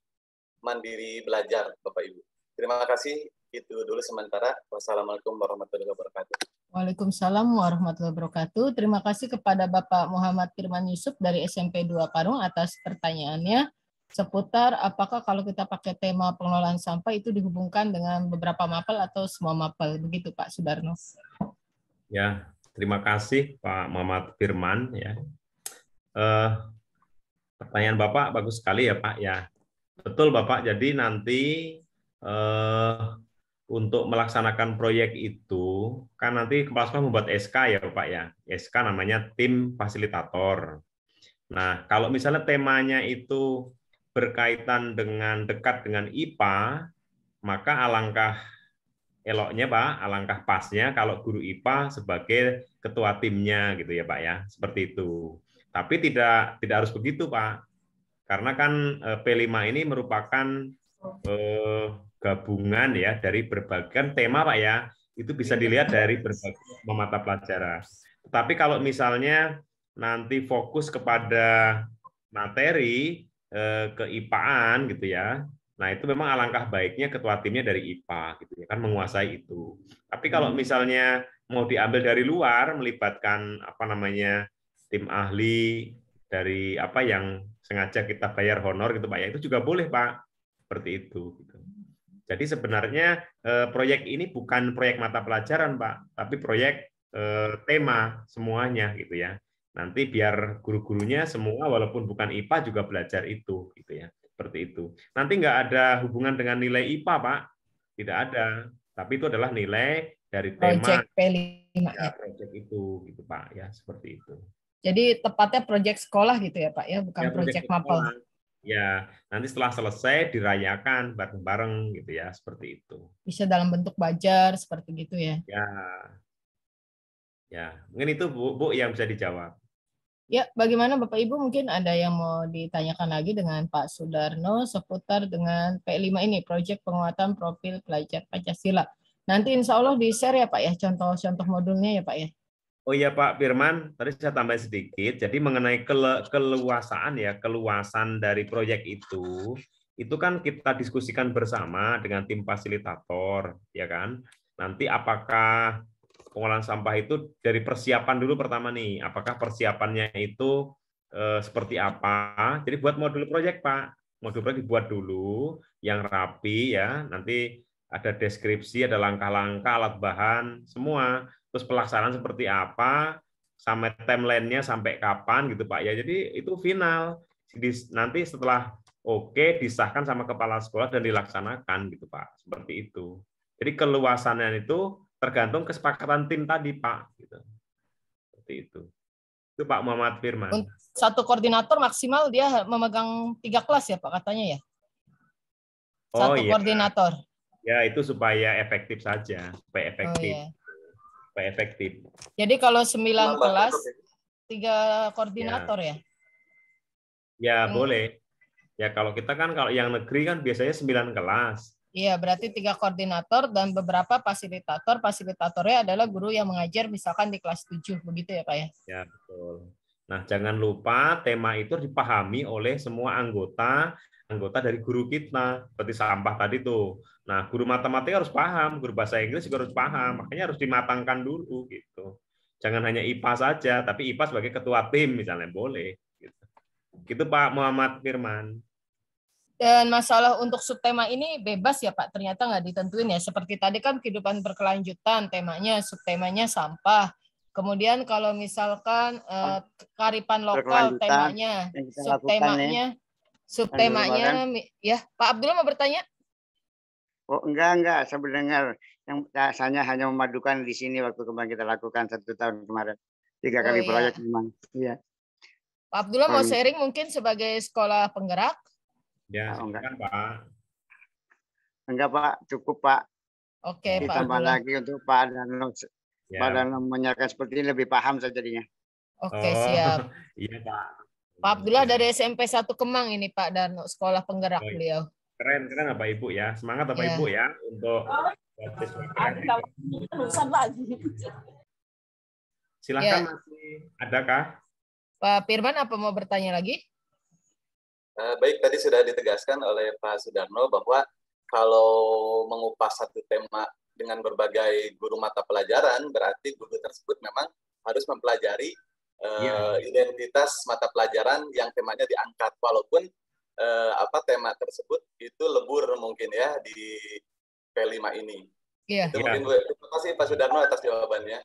mandiri belajar, Bapak Ibu. Terima kasih, itu dulu sementara. Wassalamualaikum warahmatullahi wabarakatuh. Waalaikumsalam warahmatullahi wabarakatuh. Terima kasih kepada Bapak Muhammad Firman Yusuf dari SMP 2 Parung atas pertanyaannya seputar apakah kalau kita pakai tema pengelolaan sampah itu dihubungkan dengan beberapa mapel atau semua mapel. Begitu Pak Sudarno. Ya, terima kasih Pak Muhammad Firman ya. Pertanyaan Bapak bagus sekali ya Pak ya. Betul Bapak, jadi nanti untuk melaksanakan proyek itu, kan nanti kepala sekolah membuat SK ya Pak ya. SK namanya tim fasilitator. Nah, kalau misalnya temanya itu berkaitan dengan dekat dengan IPA, maka alangkah eloknya Pak, alangkah pasnya kalau guru IPA sebagai ketua timnya gitu ya Pak ya, seperti itu. Tapi tidak harus begitu Pak, karena kan P5 ini merupakan gabungan ya dari berbagai tema Pak ya, itu bisa dilihat dari berbagai mata pelajaran. Tetapi kalau misalnya nanti fokus kepada materi keIPA-an gitu ya, nah itu memang alangkah baiknya ketua timnya dari IPA gitu ya kan, menguasai itu. Tapi kalau misalnya mau diambil dari luar melibatkan apa namanya tim ahli dari apa yang sengaja kita bayar honor gitu Pak ya, itu juga boleh Pak, seperti itu gitu. Jadi sebenarnya proyek ini bukan proyek mata pelajaran Pak, tapi proyek tema semuanya gitu ya. Nanti biar guru-gurunya semua walaupun bukan IPA juga belajar itu gitu ya. Seperti itu. Nanti nggak ada hubungan dengan nilai IPA, Pak. Tidak ada. Tapi itu adalah nilai dari tema Project P5 ya, proyek itu gitu, Pak. Ya, seperti itu. Jadi tepatnya proyek sekolah gitu ya, Pak ya, bukan Ya, proyek mapel. Ya, nanti setelah selesai dirayakan bareng-bareng gitu ya, seperti itu. Bisa dalam bentuk bajar seperti gitu ya. Ya. Ya, mungkin itu Bu yang bisa dijawab. Ya, bagaimana Bapak Ibu, mungkin ada yang mau ditanyakan lagi dengan Pak Sudarno seputar dengan P5 ini, Proyek Penguatan Profil Pelajar Pancasila. Nanti insya Allah di-share ya Pak ya, contoh-contoh modulnya ya Pak ya. Oh iya Pak Firman, tadi saya tambah sedikit. Jadi mengenai keluasaan ya, keluasan dari proyek itu kan kita diskusikan bersama dengan tim fasilitator, ya kan. Nanti apakah pengolahan sampah itu dari persiapan dulu pertama nih, apakah persiapannya itu seperti apa? Jadi buat modul proyek Pak, modul proyek dibuat dulu yang rapi ya. Nanti ada deskripsi, ada langkah-langkah, alat bahan, semua. Terus pelaksanaan seperti apa, sampai timeline-nya sampai kapan gitu Pak ya. Jadi itu final. Nanti setelah oke disahkan sama kepala sekolah dan dilaksanakan gitu Pak. Seperti itu. Jadi keluasannya itu tergantung kesepakatan tim tadi Pak. Gitu. Seperti itu. Itu Pak Muhammad Firman. Satu koordinator maksimal dia memegang 3 kelas ya Pak katanya ya? Oh Satu iya. koordinator. Ya, itu supaya efektif saja, supaya efektif. Oh, iya. Supaya efektif. Jadi kalau 9 kelas, 3 koordinator ya? Ya, boleh. Ya, kalau kita kan, kalau yang negeri kan biasanya 9 kelas. Iya, berarti 3 koordinator dan beberapa fasilitator. Fasilitatornya adalah guru yang mengajar misalkan di kelas 7, begitu ya Pak ya? Ya, betul. Nah, jangan lupa tema itu dipahami oleh semua anggota dari guru kita, seperti sampah tadi tuh. Nah, guru matematika harus paham, guru bahasa Inggris juga harus paham, makanya harus dimatangkan dulu gitu. Jangan hanya IPA saja, tapi IPA sebagai ketua tim misalnya boleh. Gitu Pak Muhammad Firman. Dan masalah untuk subtema ini bebas ya Pak, ternyata nggak ditentuin ya. Seperti tadi kan kehidupan berkelanjutan, temanya, subtemanya sampah. Kemudian kalau misalkan kearifan lokal, temanya, subtemanya, ya Pak Abdullah mau bertanya? Oh enggak, saya mendengar yang rasanya hanya memadukan di sini waktu kemarin kita lakukan 1 tahun kemarin 3 kali proyek memang. Iya. Pak Abdullah mau sharing mungkin sebagai sekolah penggerak? Ya, silakan Pak. Enggak Pak, cukup Pak. Oke, Pak ditambah Abdullah lagi untuk Pak Darno. Pak Darno menyampaikan seperti ini lebih paham saya jadinya. Oke, siap. Iya Pak. Pak Abdullah dari SMP 1 Kemang ini Pak Darno, sekolah penggerak beliau. Keren Bapak Ibu ya. Semangat Bapak Ibu ya untuk silakan masih adakah? Pak Firman apa mau bertanya lagi? Baik, tadi sudah ditegaskan oleh Pak Sudarno bahwa kalau mengupas satu tema dengan berbagai guru mata pelajaran, berarti guru tersebut memang harus mempelajari identitas mata pelajaran yang temanya diangkat, walaupun tema tersebut itu lebur mungkin ya di P5 ini. Iya. Mungkin terima kasih Pak Sudarno atas jawabannya.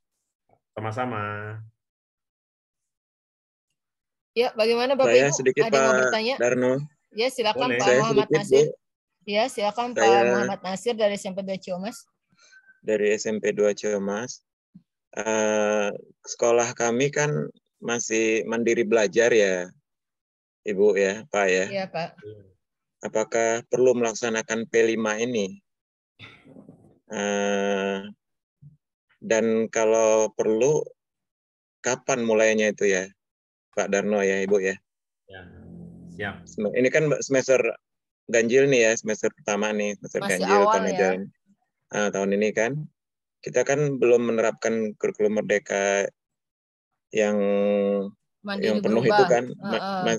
Sama-sama. Ya, bagaimana Bapak Ibu? Sedikit ada yang mau bertanya? Darno. Ya, silakan boleh. Pak Muhammad Nasir. Ya, silakan Pak Muhammad Nasir dari SMP 2 Ciamas. Dari SMP 2 Ciamas. Sekolah kami kan masih mandiri belajar ya, Ibu ya, Pak ya. Iya, Pak. Apakah perlu melaksanakan P5 ini? Dan kalau perlu, kapan mulainya itu ya, Pak Darno ya, Ibu ya? Ya, siap. Ini kan semester ganjil nih ya, semester pertama nih, semester masih ganjil awal karena jalan tahun ini kan. Kita kan belum menerapkan kurikulum merdeka yang penuh itu kan.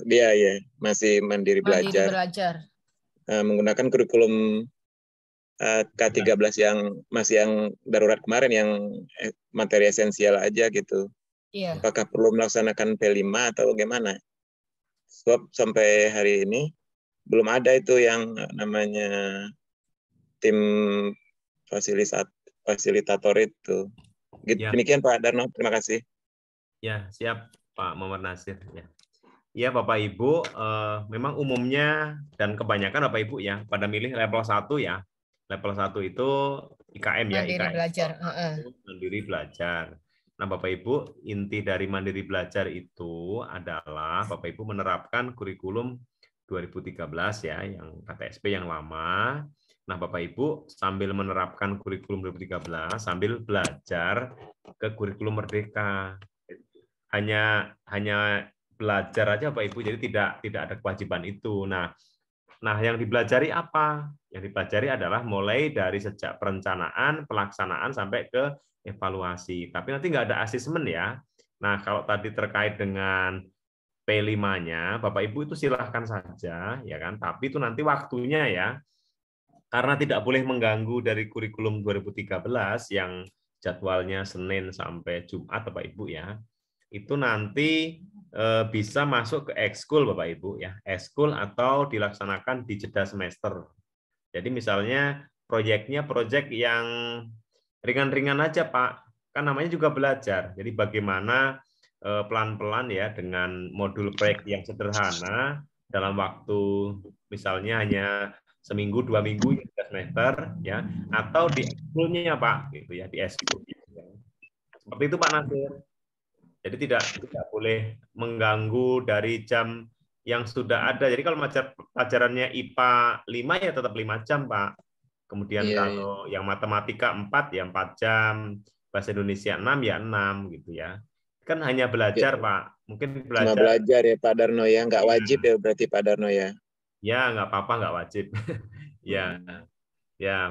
Dia ya, masih mandiri belajar. Menggunakan kurikulum K13 yang masih yang darurat kemarin, yang materi esensial aja gitu. Iya. Apakah perlu melaksanakan P5 atau bagaimana? Sebab sampai hari ini belum ada itu yang namanya tim fasilitator itu. Demikian Pak Darno, terima kasih. Ya, siap Pak Muhammad Nasir. Ya, Bapak Ibu, memang umumnya dan kebanyakan Bapak Ibu ya pada milih level 1 ya. Level 1 itu IKM ya, mandiri IKM. Belajar. Mandiri belajar. Nah, Bapak Ibu, inti dari mandiri belajar itu adalah Bapak Ibu menerapkan kurikulum 2013 ya, yang KTSP yang lama. Nah, Bapak Ibu sambil menerapkan kurikulum 2013 sambil belajar ke kurikulum merdeka. Hanya belajar aja Bapak Ibu, jadi tidak ada kewajiban itu. Nah, yang dipelajari apa? Yang dipelajari adalah mulai dari sejak perencanaan, pelaksanaan sampai ke evaluasi. Tapi nanti nggak ada asesmen ya. Nah, kalau tadi terkait dengan P5-nya, Bapak Ibu itu silahkan saja, ya kan. Tapi itu nanti waktunya ya, karena tidak boleh mengganggu dari kurikulum 2013 yang jadwalnya Senin sampai Jumat, Bapak Ibu ya. Itu nanti bisa masuk ke ekskul Bapak Ibu ya, ekskul atau dilaksanakan di jeda semester. Jadi misalnya proyeknya proyek yang ringan-ringan aja Pak, kan namanya juga belajar. Jadi bagaimana pelan-pelan ya dengan modul proyek yang sederhana dalam waktu misalnya hanya seminggu 2 minggu ya, semester ya, atau di ekskulnya Pak gitu ya, di ekskul. Seperti itu Pak Nasir. Jadi tidak boleh mengganggu dari jam yang sudah ada. Jadi kalau pelajarannya IPA 5 ya tetap 5 jam, Pak. Kemudian kalau yang matematika 4 ya 4 jam, bahasa Indonesia 6 ya 6 gitu ya. Kan hanya belajar, Pak. Mungkin belajar. Cuma belajar ya Pak Darno ya, nggak wajib ya berarti Pak Darno ya. Ya, nggak apa-apa, nggak wajib. Ya,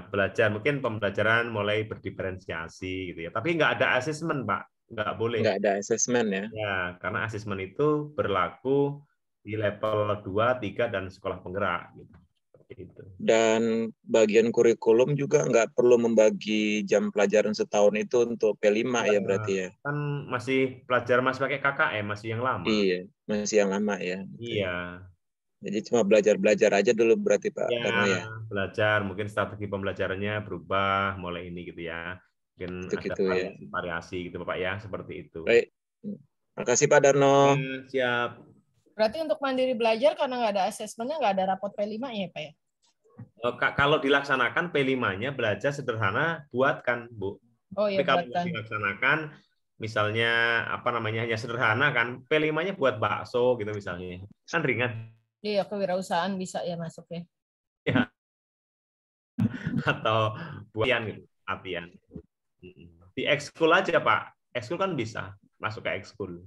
belajar. Mungkin pembelajaran mulai berdiferensiasi gitu ya. Tapi nggak ada asesmen, Pak. Nggak boleh. Nggak ada asesmen ya. Ya, karena asesmen itu berlaku di level 2, 3, dan sekolah penggerak. Gitu. Itu. Dan bagian kurikulum juga nggak perlu membagi jam pelajaran setahun itu untuk P5 ya berarti ya. Kan masih pelajar masih pakai KKM, masih yang lama. Iya, masih yang lama ya. Iya. Jadi cuma belajar aja dulu berarti Pak Darno ya. Belajar, mungkin strategi pembelajarannya berubah mulai ini gitu ya. Mungkin gitu, ada variasi gitu Bapak ya, seperti itu. Baik. Makasih Pak Darno. Siap. Berarti untuk mandiri belajar karena nggak ada asesmennya, nggak ada rapot P5 ya Pak ya? Kalau dilaksanakan P5-nya belajar sederhana, buatkan Bu. Oh iya, kalau buatkan. Dilaksanakan misalnya hanya sederhana kan, P5-nya buat bakso gitu misalnya. Kan ringan. Iya, kewirausahaan bisa ya masuk ya. Ya. Atau buatian gitu, latihan. Di ekskul aja Pak. Ekskul kan bisa masuk ke ekskul.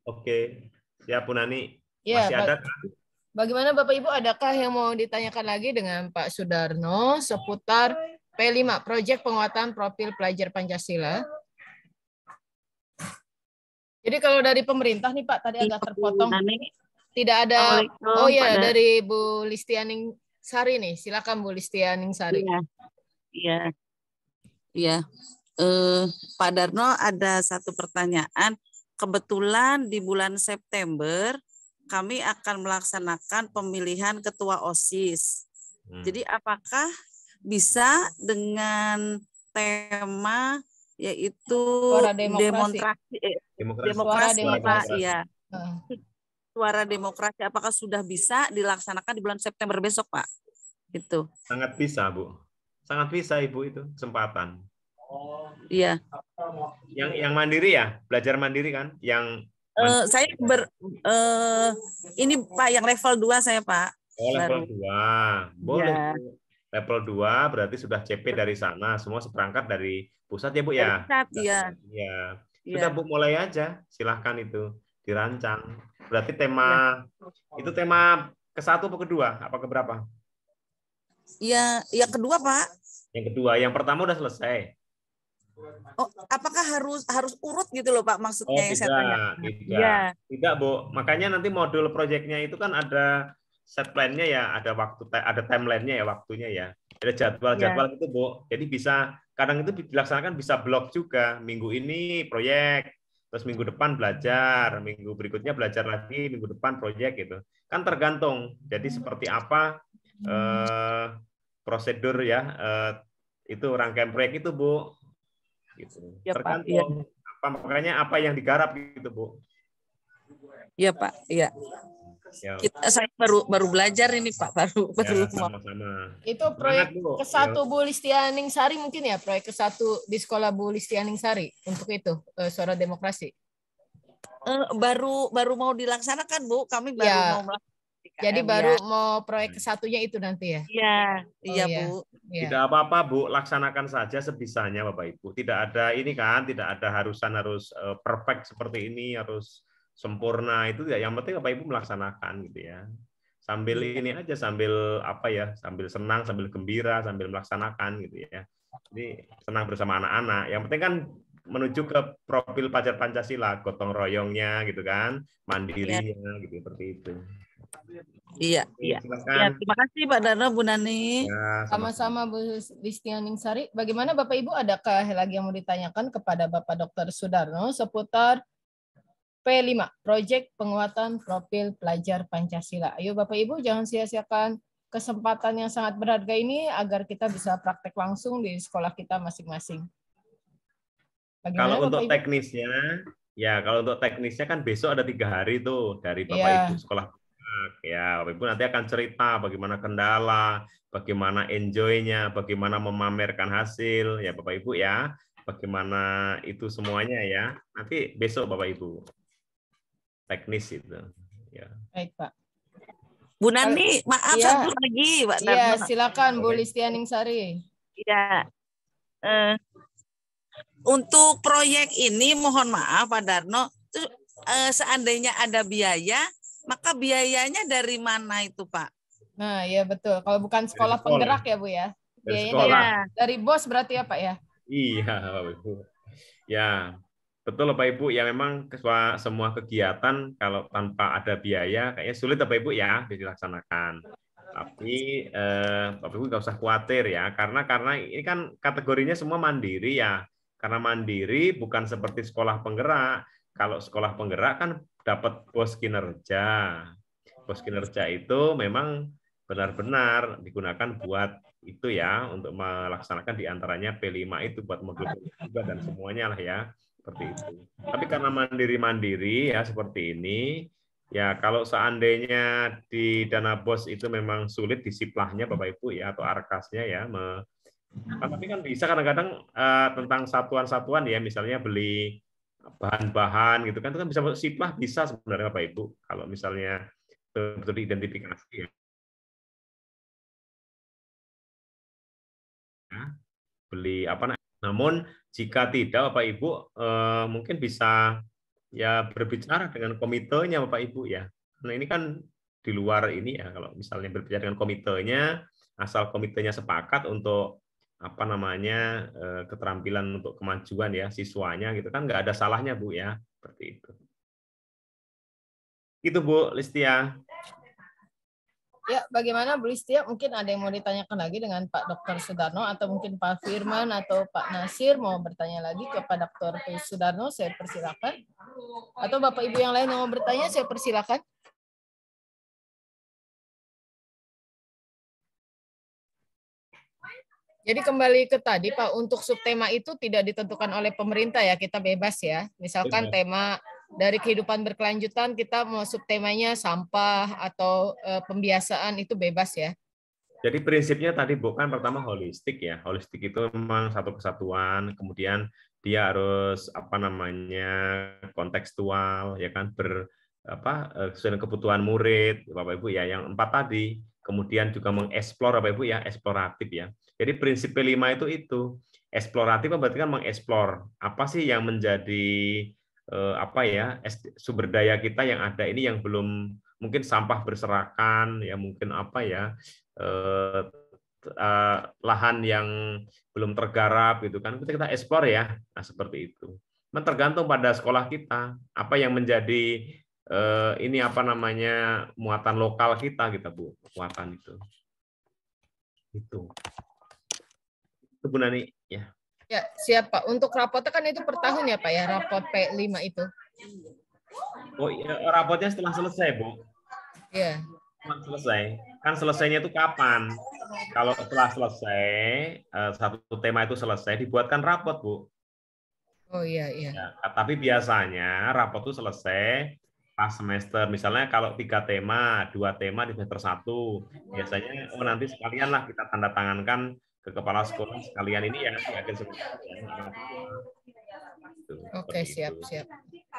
Oke. Siap Bu Nani. Ya, masih ada kan? Bagaimana Bapak Ibu, adakah yang mau ditanyakan lagi dengan Pak Sudarno seputar P5, Proyek Penguatan Profil Pelajar Pancasila? Jadi kalau dari pemerintah nih Pak, tadi agak terpotong. Tidak ada. Oh ya, dari Bu Listianing Sari nih. Silakan Bu Listianing Sari. Iya. Pak Darno, ada satu pertanyaan. Kebetulan di bulan September kami akan melaksanakan pemilihan ketua OSIS. Jadi apakah bisa dengan tema yaitu demokrasi, ya. Suara demokrasi, apakah sudah bisa dilaksanakan di bulan September besok, Pak? Itu. Sangat bisa, Bu. Sangat bisa, Ibu, itu kesempatan. Iya. Yang mandiri ya, belajar mandiri kan? Yang saya ini Pak yang level 2 saya Pak. Oh, level 2. Boleh. Ya. Level 2 berarti sudah CP dari sana, semua seperangkat dari pusat ya Bu ya? Pusat, iya. Iya. Sudah Bu, mulai aja. Silahkan itu dirancang. Berarti tema itu tema ke-1 atau kedua? Apa keberapa? Iya, yang kedua Pak. Yang kedua, yang pertama udah selesai. Oh, apakah harus urut gitu loh Pak maksudnya? Oh, tidak Bu. Makanya nanti modul proyeknya itu kan ada set plan-nya ya, ada timeline-nya ya, waktunya ya. Ada jadwal itu Bu. Jadi bisa kadang itu dilaksanakan bisa blok juga. Minggu ini proyek, terus minggu depan belajar, minggu berikutnya belajar lagi, minggu depan proyek gitu. Kan tergantung. Jadi seperti apa prosedur ya itu rangkaian proyek itu Bu. Gitu. Ya, tergantung Pak, makanya apa yang digarap gitu Bu. Iya Pak, iya. Saya baru belajar ini Pak, baru sama-sama. Itu proyek ke-1 Bu Listianing Sari mungkin ya, proyek ke-1 di sekolah Bu Listianing Sari untuk itu suara demokrasi. Baru mau dilaksanakan Bu, kami baru mau melaksanakan. Jadi baru mau proyek ke-1-nya itu nanti ya? Iya Bu. Tidak apa-apa Bu, laksanakan saja sebisanya Bapak Ibu. Tidak ada ini kan, tidak ada harus perfect seperti ini, harus sempurna itu ya. Yang penting Bapak Ibu melaksanakan gitu ya. Sambil ini aja, sambil sambil senang, sambil gembira, sambil melaksanakan gitu ya. Jadi senang bersama anak-anak. Yang penting kan menuju ke profil pelajar Pancasila, gotong royongnya gitu kan, mandirinya gitu seperti itu. Iya. Terima kasih Pak Darno, Bu Nani. Sama-sama Bu Listianing Sari. Bagaimana Bapak Ibu, adakah lagi yang mau ditanyakan kepada Bapak Dr. Sudarno seputar P5, Proyek Penguatan Profil Pelajar Pancasila? Ayo Bapak Ibu, jangan sia-siakan kesempatan yang sangat berharga ini agar kita bisa praktek langsung di sekolah kita masing-masing. Kalau untuk teknisnya, kan besok ada 3 hari tuh dari Bapak Ibu sekolah. Ya, Bapak Ibu nanti akan cerita bagaimana kendala, bagaimana enjoy-nya, bagaimana memamerkan hasil, ya Bapak Ibu ya. bagaimana itu semuanya ya. Nanti besok Bapak Ibu. Teknis itu. Ya. Baik, Pak. Bu Nani, maaf ya. satu lagi, Pak Iya, Darno. silakan Bu Listianingsari. Iya. Untuk proyek ini mohon maaf Pak Darno, seandainya ada biaya, maka biayanya dari mana itu Pak? Nah, ya betul. Kalau bukan sekolah penggerak ya Bu ya. Biayanya dari BOS berarti ya Pak ya? Iya, Bapak Ibu. Ya, betul Bapak Ibu. Ya memang semua kegiatan kalau tanpa ada biaya kayaknya sulit Bapak Ibu ya dilaksanakan. Tapi Bapak Ibu nggak usah khawatir ya, karena ini kan kategorinya semua mandiri ya. Karena mandiri bukan seperti sekolah penggerak. Kalau sekolah penggerak kan dapat pos kinerja. Pos kinerja itu memang benar-benar digunakan buat itu ya, untuk melaksanakan diantaranya P5 itu buat modul juga dan semuanya lah ya, seperti itu. Tapi karena mandiri-mandiri ya seperti ini, ya kalau seandainya di dana BOS itu memang sulit disiplahnya Bapak Ibu ya, atau arkasnya ya, tapi kan bisa kadang-kadang tentang satuan-satuan ya, misalnya beli bahan-bahan gitu kan, itu kan bisa siplah bisa sebenarnya Bapak Ibu, kalau misalnya betul identifikasi ya. Beli apa, namun jika tidak Bapak Ibu mungkin bisa ya berbicara dengan komitenya Bapak Ibu ya, karena ini kan di luar ini ya, kalau misalnya berbicara dengan komitenya, asal komitenya sepakat untuk apa namanya keterampilan untuk kemajuan ya siswanya gitu kan, nggak ada salahnya Bu ya, seperti itu. Itu Bu Listia. Ya, bagaimana Bu Listia? Mungkin ada yang mau ditanyakan lagi dengan Pak Dr. Sudarno, atau mungkin Pak Firman atau Pak Nasir mau bertanya lagi ke Pak Dr. Sudarno, saya persilakan. Atau Bapak Ibu yang lain yang mau bertanya, saya persilakan. Jadi kembali ke tadi Pak, untuk subtema itu tidak ditentukan oleh pemerintah ya, kita bebas ya. Misalkan tema dari kehidupan berkelanjutan, kita mau subtemanya sampah atau pembiasaan, itu bebas ya. Jadi prinsipnya tadi bukan pertama holistik ya. Holistik itu memang satu kesatuan, kemudian dia harus apa namanya kontekstual ya kan, sesuai dengan kebutuhan murid Bapak Ibu ya, yang 4 tadi. Kemudian juga mengeksplor Bapak Ibu ya, eksploratif ya. Jadi prinsip P5 itu eksploratif berarti kan mengeksplor apa sih yang menjadi apa ya sumber daya kita yang ada ini, yang belum, mungkin sampah berserakan ya, mungkin apa ya lahan yang belum tergarap gitu kan, kita eksplor ya. Nah seperti itu. Tergantung pada sekolah kita apa yang menjadi ini apa namanya muatan lokal kita gitu Bu, muatan itu Bu Nani ya. Ya, siap Pak. Untuk rapotnya kan itu per tahun ya Pak ya, rapot P5 itu. Oh iya, rapotnya setelah selesai Bu. Iya. Setelah selesai. Kan selesainya itu kapan? Kalau setelah selesai, satu tema itu selesai, dibuatkan rapot Bu. Oh iya, iya. Ya, tapi biasanya rapot itu selesai pas semester. Misalnya kalau 3 tema, 2 tema di semester 1, biasanya nanti sekalian lah kita tanda tangankan ke kepala sekolah sekalian ini ya nanti akhir semester. Oke, siap.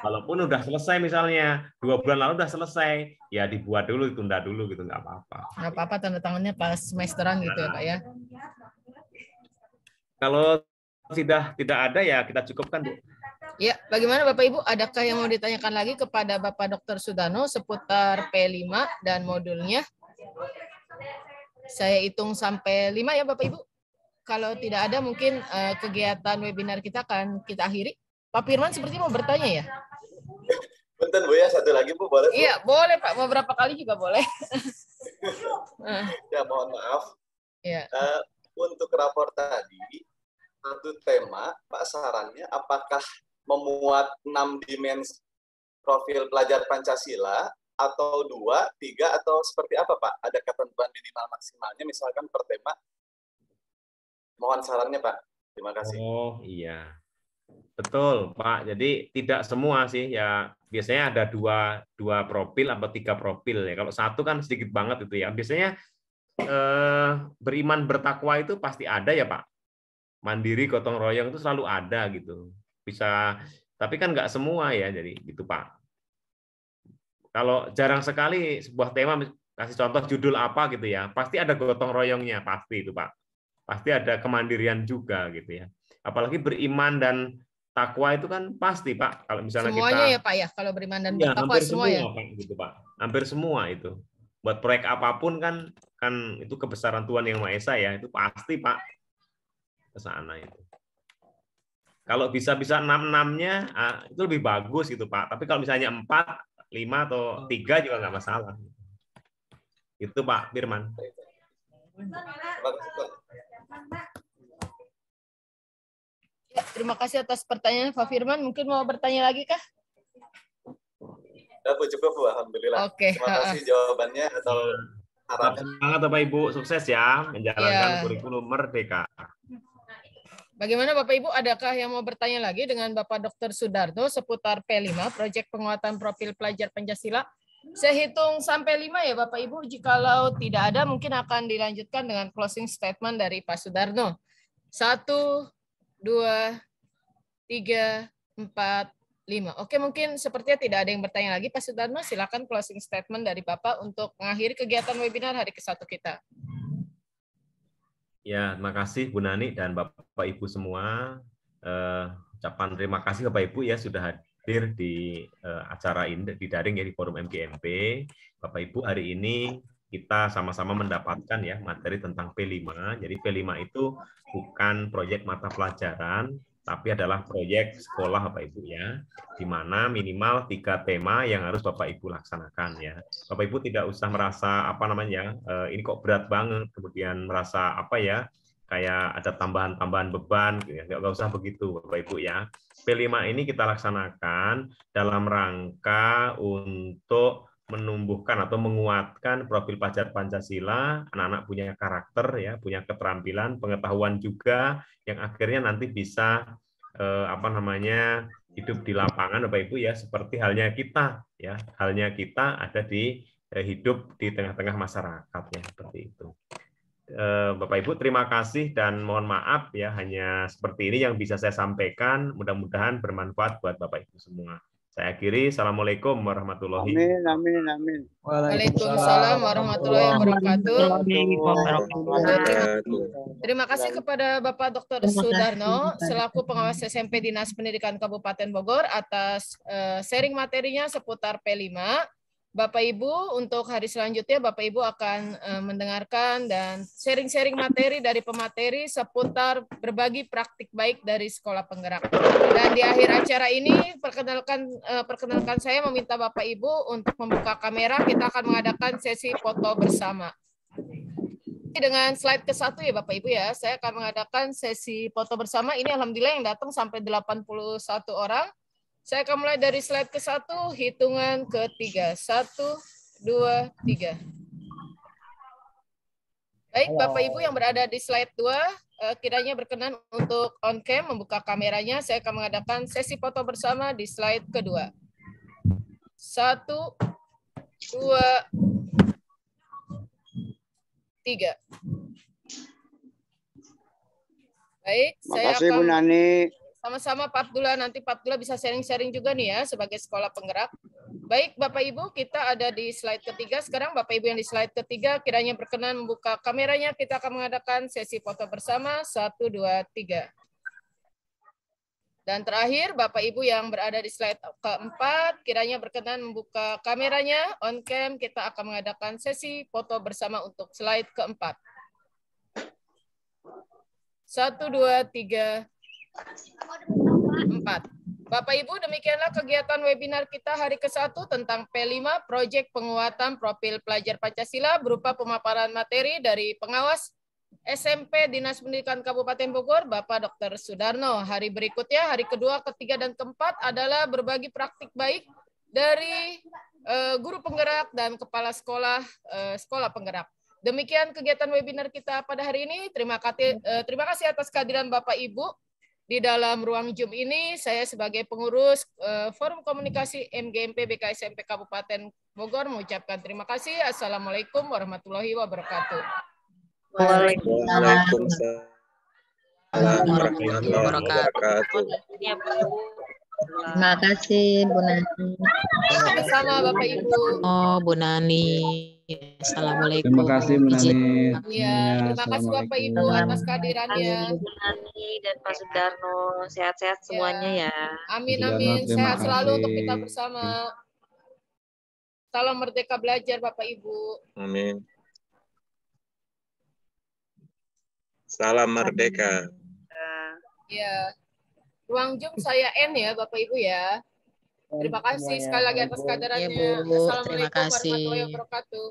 Walaupun udah selesai misalnya 2 bulan lalu udah selesai, ya dibuat dulu, ditunda dulu gitu, nggak apa-apa. Nggak apa-apa, tanda tangannya pas semesteran gitu ya Pak ya. Kalau tidak ada ya kita cukupkan Bu. Ya, bagaimana Bapak Ibu? Adakah yang mau ditanyakan lagi kepada Bapak Dr. Sudarno seputar P5 dan modulnya? Saya hitung sampai 5 ya Bapak Ibu. Kalau tidak ada, mungkin kegiatan webinar kita akan kita akhiri. Pak Firman seperti mau bertanya ya? Bentar Bu ya, satu lagi Bu, boleh Bu? Iya, boleh Pak. Mau berapa kali juga boleh. Ya, mohon maaf. Ya. Untuk rapor tadi, satu tema, Pak sarannya apakah memuat 6 dimensi profil pelajar Pancasila, atau 2, 3, atau seperti apa Pak? Ada ketentuan minimal maksimalnya misalkan per tema? Mohon sarannya Pak. Terima kasih. Oh iya, betul Pak. Jadi tidak semua sih ya. Biasanya ada dua profil atau 3 profil ya. Kalau 1 kan sedikit banget itu ya. Biasanya beriman bertakwa itu pasti ada ya Pak. mandiri gotong royong itu selalu ada gitu. Bisa, tapi kan nggak semua ya, jadi gitu Pak. Kalau jarang sekali sebuah tema, kasih contoh judul apa gitu ya, pasti ada gotong royongnya, pasti itu Pak. Pasti ada kemandirian juga gitu ya. Apalagi beriman dan takwa itu kan pasti Pak. Kalau misalnya semuanya kita, ya Pak ya, kalau beriman dan ya, bertakwa hampir semua ya. Pak, gitu Pak. Hampir semua itu. Buat proyek apapun kan itu kebesaran Tuhan Yang Maha Esa ya, itu pasti Pak ke sana itu. Kalau bisa 6-6-nya itu lebih bagus gitu Pak. Tapi kalau misalnya 4, 5 atau 3 juga nggak masalah. Itu Pak Firman. Ya, terima kasih atas pertanyaan Pak Firman. Mungkin mau bertanya lagi kah? Ya, Bu, cukup Bu, alhamdulillah. Oke. Terima kasih jawabannya atau harapan. Semangat Bapak Ibu, sukses ya menjalankan kurikulum Merdeka. Bagaimana Bapak Ibu, adakah yang mau bertanya lagi dengan Bapak Dr. Sudarno seputar P5, Proyek Penguatan Profil Pelajar Pancasila? Saya hitung sampai 5 ya Bapak Ibu, jikalau tidak ada mungkin akan dilanjutkan dengan closing statement dari Pak Sudarno. 1, 2, 3, 4, 5. Oke, mungkin sepertinya tidak ada yang bertanya lagi. Pak Sudarno, silakan closing statement dari Bapak untuk mengakhiri kegiatan webinar hari ke-1 kita. Ya, terima kasih Bu Nani dan Bapak Ibu semua. Ucapan terima kasih Bapak Ibu ya sudah hadir di acara ini di daring ya di forum MGMP. Bapak Ibu, hari ini kita sama-sama mendapatkan ya materi tentang P5. Jadi P5 itu bukan proyek mata pelajaran, tapi adalah proyek sekolah Bapak Ibu ya, di mana minimal 3 tema yang harus Bapak Ibu laksanakan ya. Bapak Ibu tidak usah merasa apa namanya ini kok berat banget, kemudian merasa apa ya kayak ada tambahan beban, gitu ya. Nggak usah begitu Bapak Ibu ya. P5 ini kita laksanakan dalam rangka untuk menumbuhkan atau menguatkan profil pelajar Pancasila, anak-anak punya karakter ya, punya keterampilan, pengetahuan juga yang akhirnya nanti bisa hidup di lapangan Bapak Ibu ya, seperti halnya kita ya, halnya kita ada di hidup di tengah-tengah masyarakat ya, seperti itu. Bapak Ibu terima kasih dan mohon maaf ya, hanya seperti ini yang bisa saya sampaikan, mudah-mudahan bermanfaat buat Bapak Ibu semua. Saya akhiri, Assalamualaikum warahmatullahi wabarakatuh. Amin. Waalaikumsalam warahmatullahi wabarakatuh. Terima kasih kepada Bapak Dr. Sudarno selaku pengawas SMP Dinas Pendidikan Kabupaten Bogor atas sharing materinya seputar P5. Bapak Ibu, untuk hari selanjutnya Bapak Ibu akan mendengarkan dan sharing-sharing materi dari pemateri seputar berbagi praktik baik dari sekolah penggerak. Dan di akhir acara ini perkenalkan saya meminta Bapak Ibu untuk membuka kamera, kita akan mengadakan sesi foto bersama. Dengan slide ke-1 ya Bapak Ibu ya, saya akan mengadakan sesi foto bersama. Ini alhamdulillah yang datang sampai 81 orang. Saya akan mulai dari slide ke-1, hitungan ke-3. 1, 2, 3. Baik, Bapak Ibu yang berada di slide 2, kiranya berkenan untuk on cam, membuka kameranya. Saya akan mengadakan sesi foto bersama di slide kedua. 1, 2, 3. Baik, saya akan... Bu Nani. Sama-sama Pak Abdullah, nanti Pak Abdullah bisa sharing-sharing juga nih ya sebagai sekolah penggerak. Baik Bapak Ibu, kita ada di slide ketiga. Sekarang Bapak Ibu yang di slide ketiga kiranya berkenan membuka kameranya. Kita akan mengadakan sesi foto bersama. 1, 2, 3. Dan terakhir Bapak Ibu yang berada di slide keempat kiranya berkenan membuka kameranya. On cam kita akan mengadakan sesi foto bersama untuk slide keempat. 1, 2, 3. 4. Bapak Ibu, demikianlah kegiatan webinar kita hari ke-1 tentang P5 Proyek Penguatan Profil Pelajar Pancasila berupa pemaparan materi dari pengawas SMP Dinas Pendidikan Kabupaten Bogor, Bapak Dr. Sudarno. Hari berikutnya, hari kedua, ketiga, dan keempat adalah berbagi praktik baik dari guru penggerak dan kepala sekolah sekolah penggerak. Demikian kegiatan webinar kita pada hari ini. Terima kasih atas kehadiran Bapak Ibu. Di dalam ruang Zoom ini, saya sebagai pengurus Forum Komunikasi MGMP BKSMP Kabupaten Bogor mengucapkan terima kasih. Assalamualaikum warahmatullahi wabarakatuh. Waalaikumsalam. warahmatullahi wabarakatuh. Terima kasih Bu Nani. Sama-sama Bapak Ibu. Oh Bu Nani. Assalamualaikum. Terima kasih Bu Nani. Ya, terima kasih Bapak Ibu atas kehadirannya. Bu Nani dan Pak Sudarno. Sehat-sehat semuanya ya. Amin amin. Sehat selalu untuk kita bersama. Salam Merdeka Belajar Bapak Ibu. Amin. Salam Merdeka. Ya. Ruang Zoom saya N ya Bapak Ibu ya. Terima kasih sekali lagi atas kehadirannya. Ya, Bu. Assalamualaikum warahmatullahi wabarakatuh.